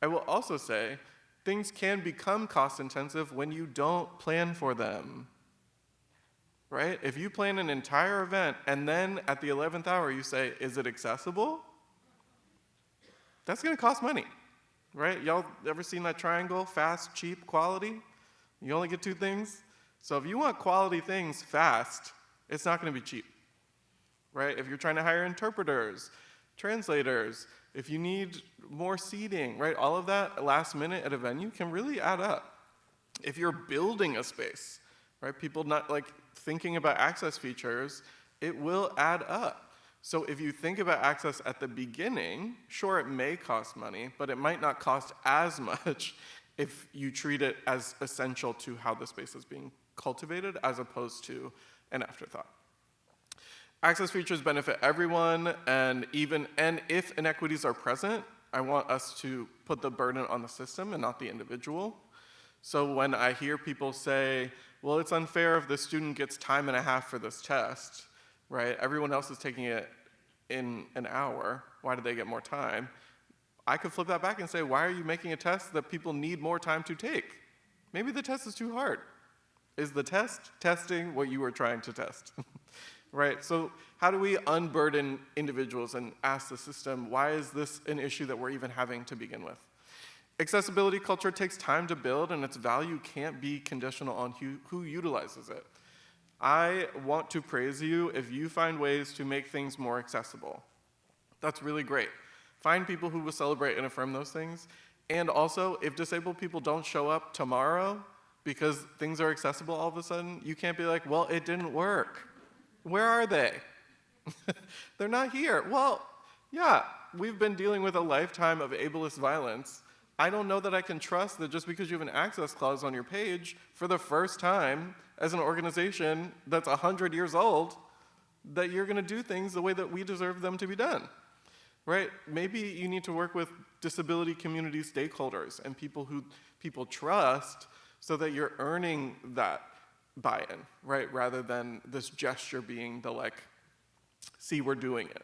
I will also say things can become cost intensive when you don't plan for them. Right? If you plan an entire event and then at the 11th hour you say, is it accessible? That's gonna cost money, right? Y'all ever seen that triangle? Fast, cheap, quality? You only get two things. So if you want quality things fast, it's not gonna be cheap, right? If you're trying to hire interpreters, translators, if you need more seating, right? All of that last minute at a venue can really add up. If you're building a space, right? People not like thinking about access features, it will add up. So if you think about access at the beginning, sure, it may cost money, but it might not cost as much if you treat it as essential to how the space is being cultivated as opposed to an afterthought. Access features benefit everyone, and if inequities are present, I want us to put the burden on the system and not the individual. So when I hear people say, well, it's unfair if the student gets time and a half for this test, right? Everyone else is taking it in an hour. Why do they get more time? I could flip that back and say, why are you making a test that people need more time to take? Maybe the test is too hard. Is the test testing what you were trying to test? Right? So how do we unburden individuals and ask the system, why is this an issue that we're even having to begin with? Accessibility culture takes time to build, and its value can't be conditional on who utilizes it. I want to praise you if you find ways to make things more accessible. That's really great. Find people who will celebrate and affirm those things. And also, if disabled people don't show up tomorrow because things are accessible all of a sudden, you can't be like, well, it didn't work. Where are they? They're not here. Well, yeah, we've been dealing with a lifetime of ableist violence. I don't know that I can trust that just because you have an access clause on your page for the first time as an organization that's 100 years old, that you're gonna do things the way that we deserve them to be done, right? Maybe you need to work with disability community stakeholders and people who people trust so that you're earning that buy-in, right? Rather than this gesture being the like, see, we're doing it,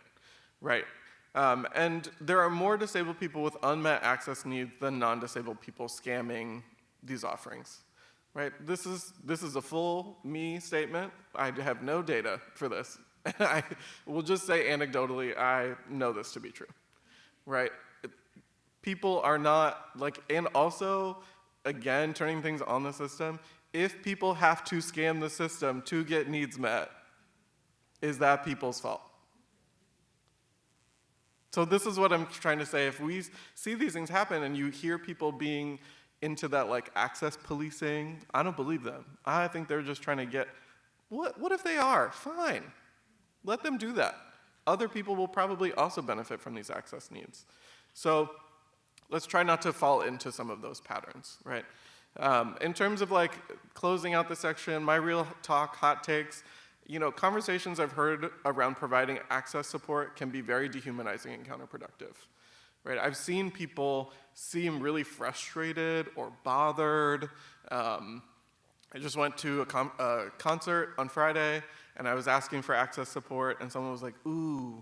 right? And there are more disabled people with unmet access needs than non-disabled people scamming these offerings, right? This is a full me statement. I have no data for this. I will just say anecdotally, I know this to be true, right? People are not like, and also, again, turning things on the system, if people have to scam the system to get needs met, is that people's fault? So this is what I'm trying to say. If we see these things happen and you hear people being into that like access policing, I don't believe them. I think they're just trying to get, what if they are? Fine. Let them do that. Other people will probably also benefit from these access needs. So let's try not to fall into some of those patterns, right? In terms of like closing out the section, my real talk, hot takes, conversations I've heard around providing access support can be very dehumanizing and counterproductive, right? I've seen people seem really frustrated or bothered. I just went to a concert on Friday, and I was asking for access support, and someone was like, ooh,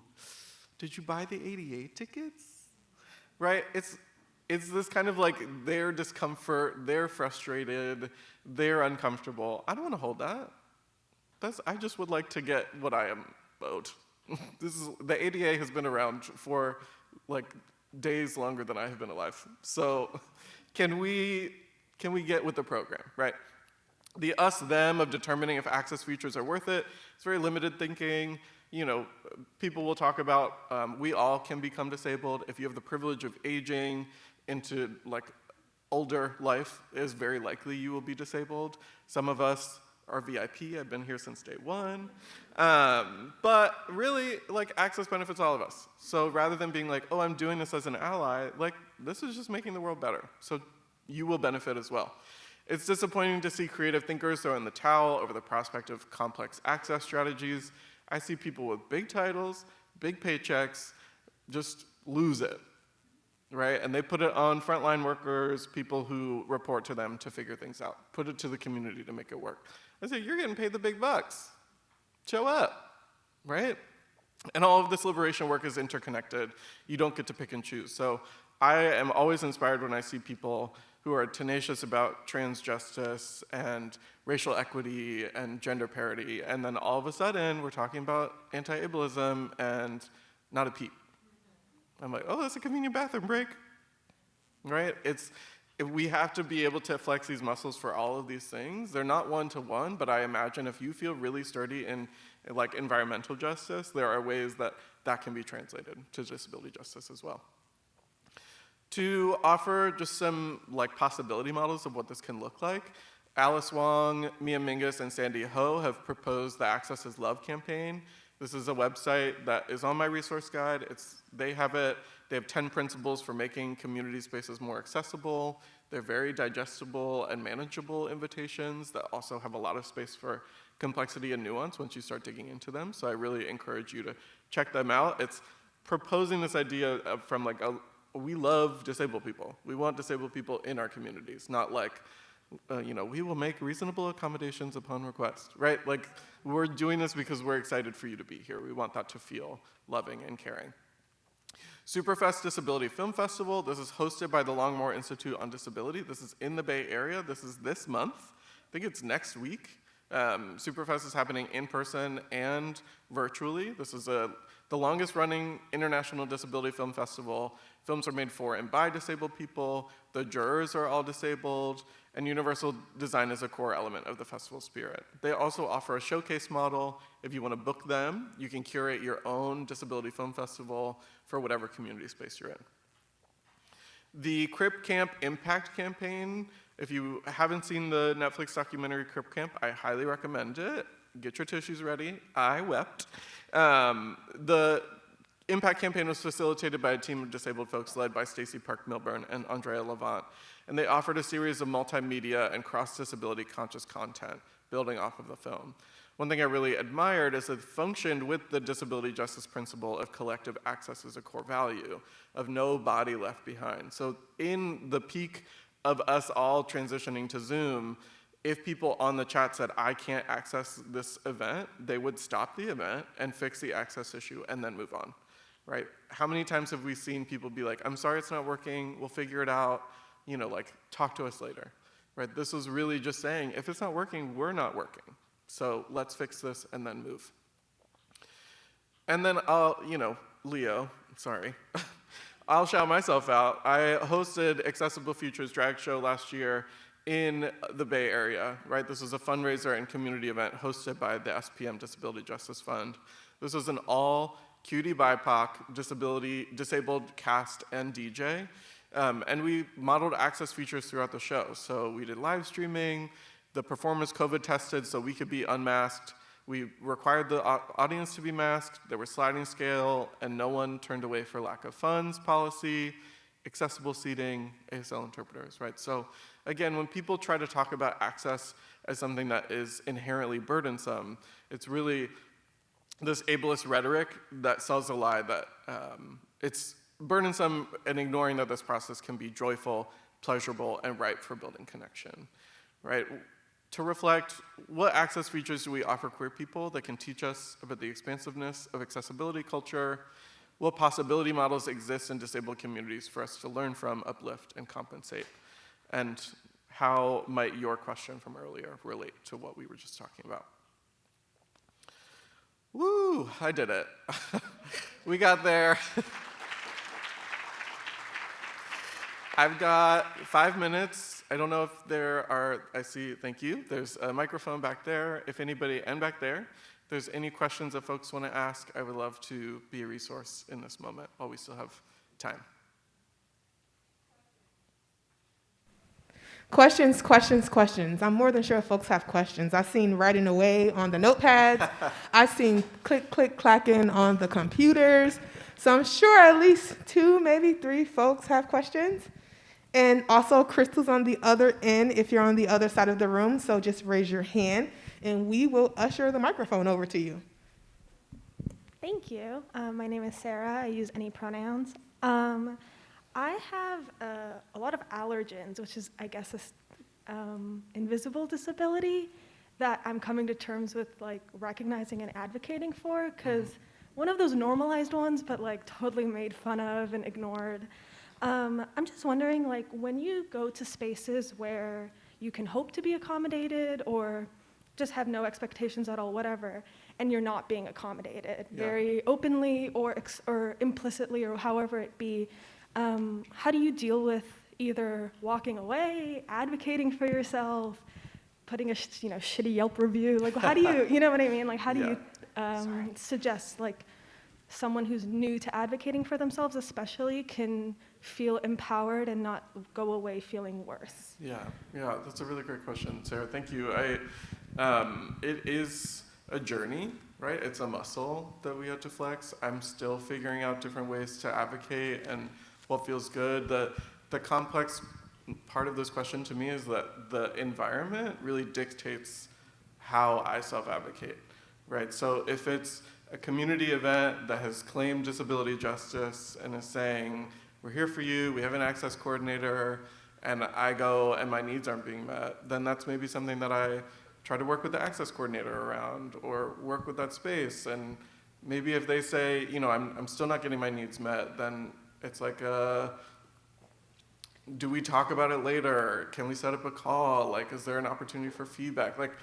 did you buy the ADA tickets? Right? It's this kind of like their discomfort, they're frustrated, they're uncomfortable. I don't want to hold that. I just would like to get what I am owed. The ADA has been around for like days longer than I have been alive. So can we get with the program, right? The us-them of determining if access features are worth it, it's very limited thinking. People will talk about we all can become disabled. If you have the privilege of aging into like older life, is very likely you will be disabled. Some of us are VIP, I've been here since day one. But really, like access benefits all of us. So rather than being like, oh, I'm doing this as an ally, like this is just making the world better. So you will benefit as well. It's disappointing to see creative thinkers throw in the towel over the prospect of complex access strategies. I see people with big titles, big paychecks, just lose it, right? And they put it on frontline workers, people who report to them to figure things out, put it to the community to make it work. I say, you're getting paid the big bucks. Show up, right? And all of this liberation work is interconnected. You don't get to pick and choose. So I am always inspired when I see people who are tenacious about trans justice and racial equity and gender parity, and then all of a sudden we're talking about anti-ableism and not a peep. I'm like, oh, that's a convenient bathroom break, right? We have to be able to flex these muscles for all of these things. They're not one-to-one, but I imagine if you feel really sturdy in like environmental justice, there are ways that that can be translated to disability justice as well. To offer just some like possibility models of what this can look like, Alice Wong, Mia Mingus, and Sandy Ho have proposed the Access is Love campaign. This is a website that is on my resource guide. They have 10 principles for making community spaces more accessible. They're very digestible and manageable invitations that also have a lot of space for complexity and nuance once you start digging into them. So I really encourage you to check them out. It's proposing this idea from like we love disabled people. We want disabled people in our communities, not like, we will make reasonable accommodations upon request, right? Like, we're doing this because we're excited for you to be here. We want that to feel loving and caring. Superfest Disability Film Festival. This is hosted by the Longmore Institute on Disability. This is in the Bay Area. This is this month. I think it's next week. Superfest is happening in person and virtually. This is the longest running international disability film festival. Films are made for and by disabled people. The jurors are all disabled. And universal design is a core element of the festival spirit. They also offer a showcase model. If you want to book them, you can curate your own disability film festival for whatever community space you're in. The Crip Camp Impact Campaign, if you haven't seen the Netflix documentary Crip Camp, I highly recommend it. Get your tissues ready. I wept. The Impact Campaign was facilitated by a team of disabled folks led by Stacey Park Milburn and Andrea Levant. And they offered a series of multimedia and cross-disability conscious content building off of the film. One thing I really admired is that it functioned with the disability justice principle of collective access as a core value, of no body left behind. So in the peak of us all transitioning to Zoom, if people on the chat said, I can't access this event, they would stop the event and fix the access issue and then move on, right? How many times have we seen people be like, I'm sorry it's not working, we'll figure it out, talk to us later, right? This was really just saying, if it's not working, we're not working. So let's fix this and then move. And then Leo, sorry. I'll shout myself out. I hosted Accessible Futures Drag Show last year in the Bay Area, right? This was a fundraiser and community event hosted by the SPM Disability Justice Fund. This was an all cutie BIPOC, disabled cast and DJ. And we modeled access features throughout the show. So we did live streaming, the performance COVID tested so we could be unmasked. We required the audience to be masked. There was sliding scale, and no one turned away for lack of funds policy, accessible seating, ASL interpreters, right? So again, when people try to talk about access as something that is inherently burdensome, it's really this ableist rhetoric that sells a lie that it's burdensome and ignoring that this process can be joyful, pleasurable, and ripe for building connection, right? To reflect, what access features do we offer queer people that can teach us about the expansiveness of accessibility culture? What possibility models exist in disabled communities for us to learn from, uplift, and compensate? And how might your question from earlier relate to what we were just talking about? Woo, I did it. We got there. I've got 5 minutes. I don't know if there are, thank you. There's a microphone back there. If anybody, and back there, if there's any questions that folks want to ask, I would love to be a resource in this moment while we still have time. Questions, questions, questions. I'm more than sure folks have questions. I've seen writing away on the notepads. I've seen click, click, clacking on the computers. So I'm sure at least 2, maybe 3 folks have questions. And also, Crystal's on the other end if you're on the other side of the room, so just raise your hand and we will usher the microphone over to you. Thank you. My name is Sarah. I use any pronouns. I have a lot of allergens, which is, I guess, invisible disability that I'm coming to terms with, like, recognizing and advocating for, because one of those normalized ones, but like totally made fun of and ignored. I'm just wondering, like, when you go to spaces where you can hope to be accommodated or just have no expectations at all, whatever, and you're not being accommodated very openly or implicitly or however it be, how do you deal with either walking away, advocating for yourself, putting a shitty Yelp review? Like, how do you, you know what I mean? Like, how do you suggest, like, someone who's new to advocating for themselves especially can feel empowered and not go away feeling worse? Yeah, that's a really great question, Sarah. Thank you. It is a journey, right? It's a muscle that we have to flex. I'm still figuring out different ways to advocate and what feels good. The complex part of this question to me is that the environment really dictates how I self-advocate, right? So if it's a community event that has claimed disability justice and is saying, we're here for you, we have an access coordinator, and I go and my needs aren't being met, then that's maybe something that I try to work with the access coordinator around or work with that space. And maybe if they say, I'm still not getting my needs met, then it's like, do we talk about it later? Can we set up a call? Like, is there an opportunity for feedback? Like,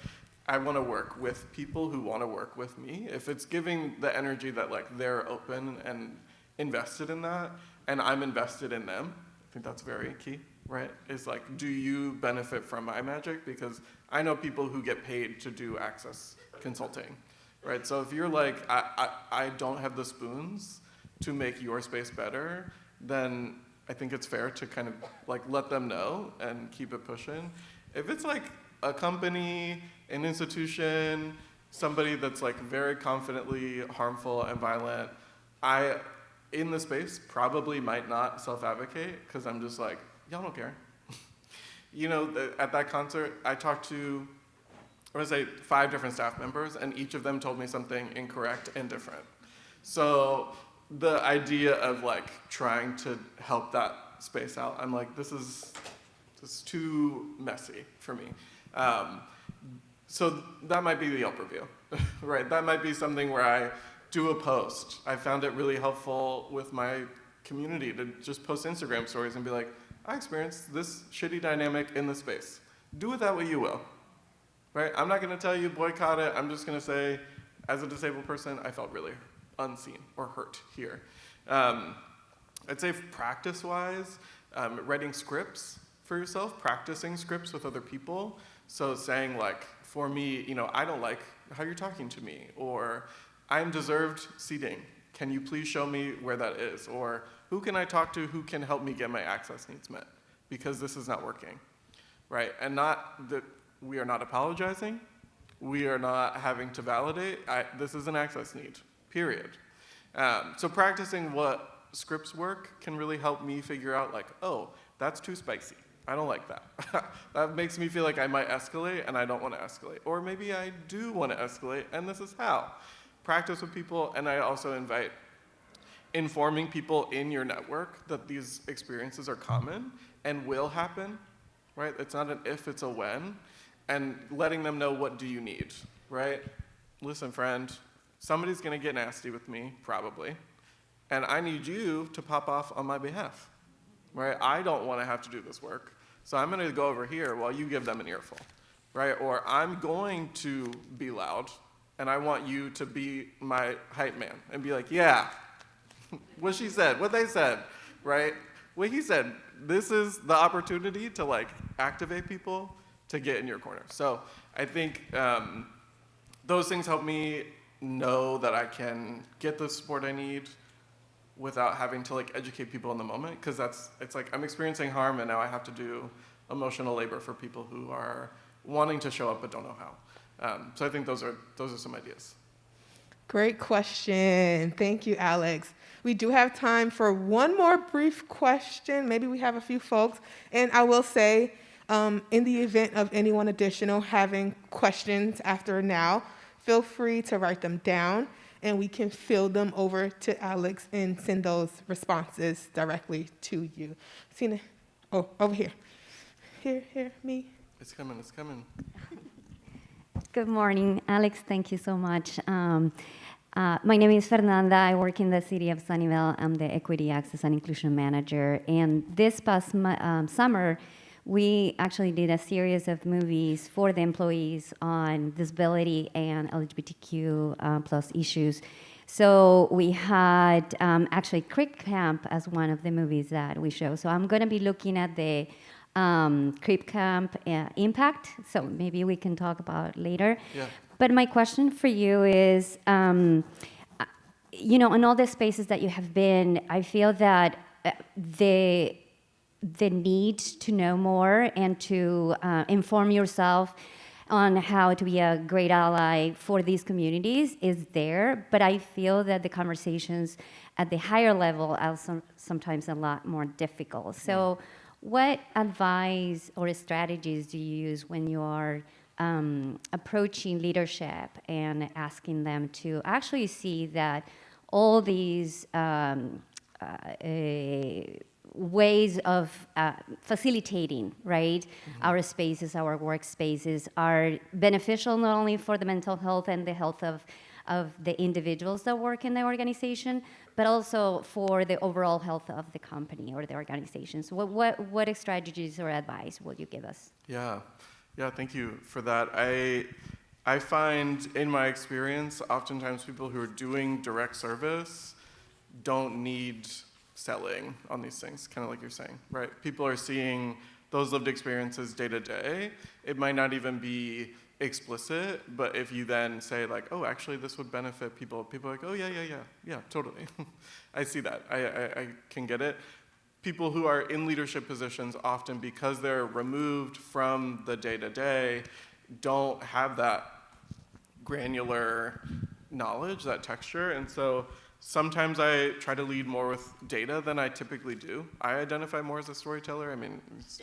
I want to work with people who want to work with me. If it's giving the energy that, like, they're open and invested in that, and I'm invested in them, I think that's very key, right? Is like, do you benefit from my magic? Because I know people who get paid to do access consulting, right? So if you're like, I don't have the spoons to make your space better, then I think it's fair to kind of like let them know and keep it pushing. If it's like a company, an institution, somebody that's like very confidently harmful and violent, I, in the space, probably might not self-advocate because I'm just like, y'all don't care. At that concert, I talked to, I want to say 5 different staff members, and each of them told me something incorrect and different. So the idea of like trying to help that space out, I'm like, this is too messy for me. So that might be the Yelp review, right? That might be something where I do a post. I found it really helpful with my community to just post Instagram stories and be like, I experienced this shitty dynamic in the space. Do with that what you will, right? I'm not gonna tell you boycott it. I'm just gonna say, as a disabled person, I felt really unseen or hurt here. I'd say practice-wise, writing scripts for yourself, practicing scripts with other people. So saying like, for me, I don't like how you're talking to me, or I'm deserved seating. Can you please show me where that is? Or who can I talk to who can help me get my access needs met? Because this is not working, right? And not that we are not apologizing. We are not having to validate. This is an access need, period. So practicing what scripts work can really help me figure out like, oh, that's too spicy. I don't like that. That makes me feel like I might escalate and I don't want to escalate. Or maybe I do want to escalate and this is how. Practice with people, and I also invite informing people in your network that these experiences are common and will happen, right? It's not an if, it's a when. And letting them know, what do you need, right? Listen, friend, somebody's gonna get nasty with me, probably. And I need you to pop off on my behalf, right? I don't wanna have to do this work. So I'm gonna go over here while you give them an earful, right? Or I'm going to be loud and I want you to be my hype man and be like, yeah, what she said, what they said, right? What he said. This is the opportunity to like activate people to get in your corner. So I think those things help me know that I can get the support I need without having to like educate people in the moment, because it's like I'm experiencing harm and now I have to do emotional labor for people who are wanting to show up but don't know how. So I think those are some ideas. Great question. Thank you, Alex. We do have time for one more brief question. Maybe we have a few folks. And I will say, in the event of anyone additional having questions after now, feel free to write them down and we can field them over to Alex and send those responses directly to you. Sina, oh, over here. Here, me. It's coming. Good morning, Alex. Thank you so much. My name is Fernanda. I work in the city of Sunnyvale. I'm the Equity, Access, and Inclusion Manager. And this past summer, we actually did a series of movies for the employees on disability and LGBTQ plus issues. So we had actually Creek Camp as one of the movies that we show. So I'm going to be looking at the Creep Camp impact, so maybe we can talk about later. Yeah. But my question for you is, in all the spaces that you have been, I feel that the need to know more and to inform yourself on how to be a great ally for these communities is there, but I feel that the conversations at the higher level are sometimes a lot more difficult. So what advice or strategies do you use when you are approaching leadership and asking them to actually see that all these ways of facilitating, right, our spaces, our workspaces are beneficial not only for the mental health and the health of the individuals that work in the organization, but also for the overall health of the company or the organizations. What strategies or advice will you give us? Yeah, thank you for that. I find in my experience, oftentimes people who are doing direct service don't need selling on these things, kind of like you're saying, right? People are seeing those lived experiences day to day. It might not even be explicit, but if you then say like, oh, actually this would benefit people are like, oh yeah, totally. I see that, I can get it. People who are in leadership positions often, because they're removed from the day-to-day, don't have that granular knowledge, that texture, and so sometimes I try to lead more with data than I typically do. I identify more as a storyteller. I mean, it's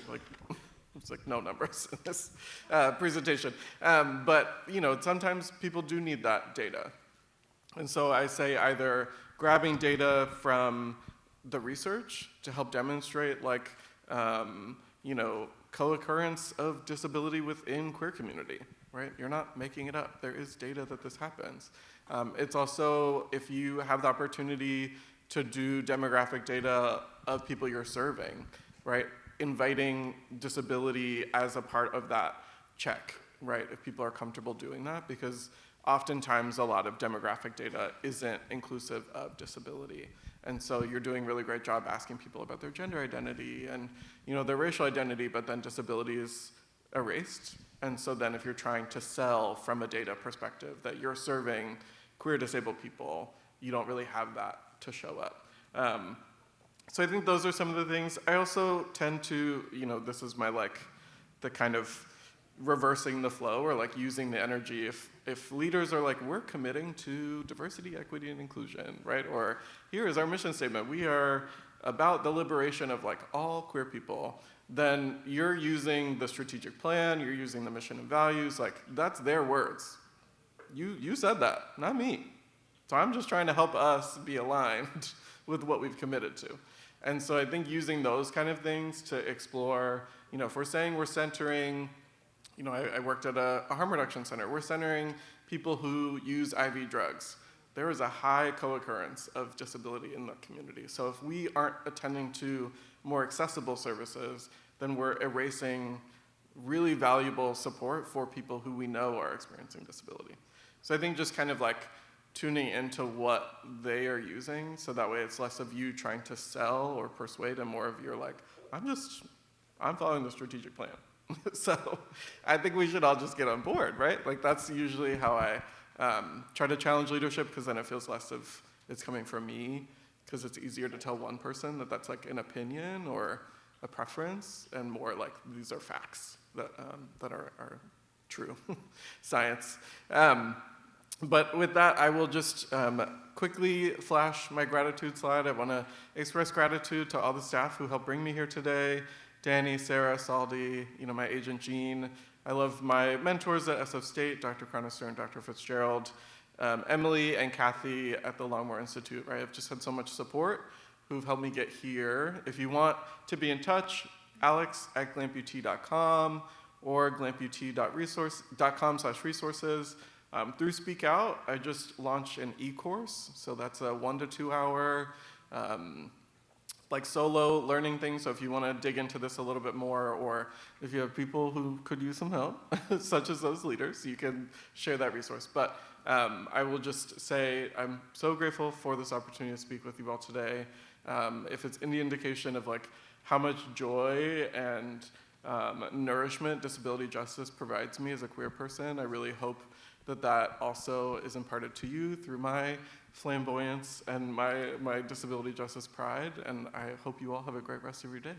like no numbers in this presentation. But sometimes people do need that data. And so I say either grabbing data from the research to help demonstrate co-occurrence of disability within queer community, right? You're not making it up. There is data that this happens. It's also, if you have the opportunity to do demographic data of people you're serving, right? Inviting disability as a part of that check, right? If people are comfortable doing that, because oftentimes a lot of demographic data isn't inclusive of disability. And so you're doing a really great job asking people about their gender identity and their racial identity, but then disability is erased. And so then if you're trying to sell from a data perspective that you're serving queer disabled people, you don't really have that to show up. So I think those are some of the things. I also tend to, this is my the kind of reversing the flow or using the energy. If leaders are we're committing to diversity, equity, and inclusion, right? Or here is our mission statement. We are about the liberation of all queer people. Then you're using the strategic plan, you're using the mission and values, that's their words. You said that, not me. So I'm just trying to help us be aligned with what we've committed to. And so I think using those kind of things to explore, if we're saying we're centering, I worked at a harm reduction center, we're centering people who use IV drugs. There is a high co-occurrence of disability in the community. So if we aren't attending to more accessible services, then we're erasing really valuable support for people who we know are experiencing disability. So I think just kind of tuning into what they are using, so that way it's less of you trying to sell or persuade and more of you're I'm following the strategic plan. So I think we should all just get on board, right? That's usually how I try to challenge leadership, because then it feels less of it's coming from me, because it's easier to tell one person that that's an opinion or a preference, and more these are facts that are true, science. But with that, I will just quickly flash my gratitude slide. I want to express gratitude to all the staff who helped bring me here today. Danny, Sarah, Saldi, my agent Jean. I love my mentors at SF State, Dr. Cronister and Dr. Fitzgerald, Emily and Kathy at the Longmore Institute, right? I've just had so much support who've helped me get here. If you want to be in touch, alex@glamput.com or glamput.com/resources. Through Speak Out, I just launched an e-course, so that's a 1 to 2 hour solo learning thing. So if you want to dig into this a little bit more, or if you have people who could use some help, such as those leaders, you can share that resource. But I will just say I'm so grateful for this opportunity to speak with you all today. If it's any indication of how much joy and nourishment disability justice provides me as a queer person, I really hope that also is imparted to you through my flamboyance and my disability justice pride, and I hope you all have a great rest of your day.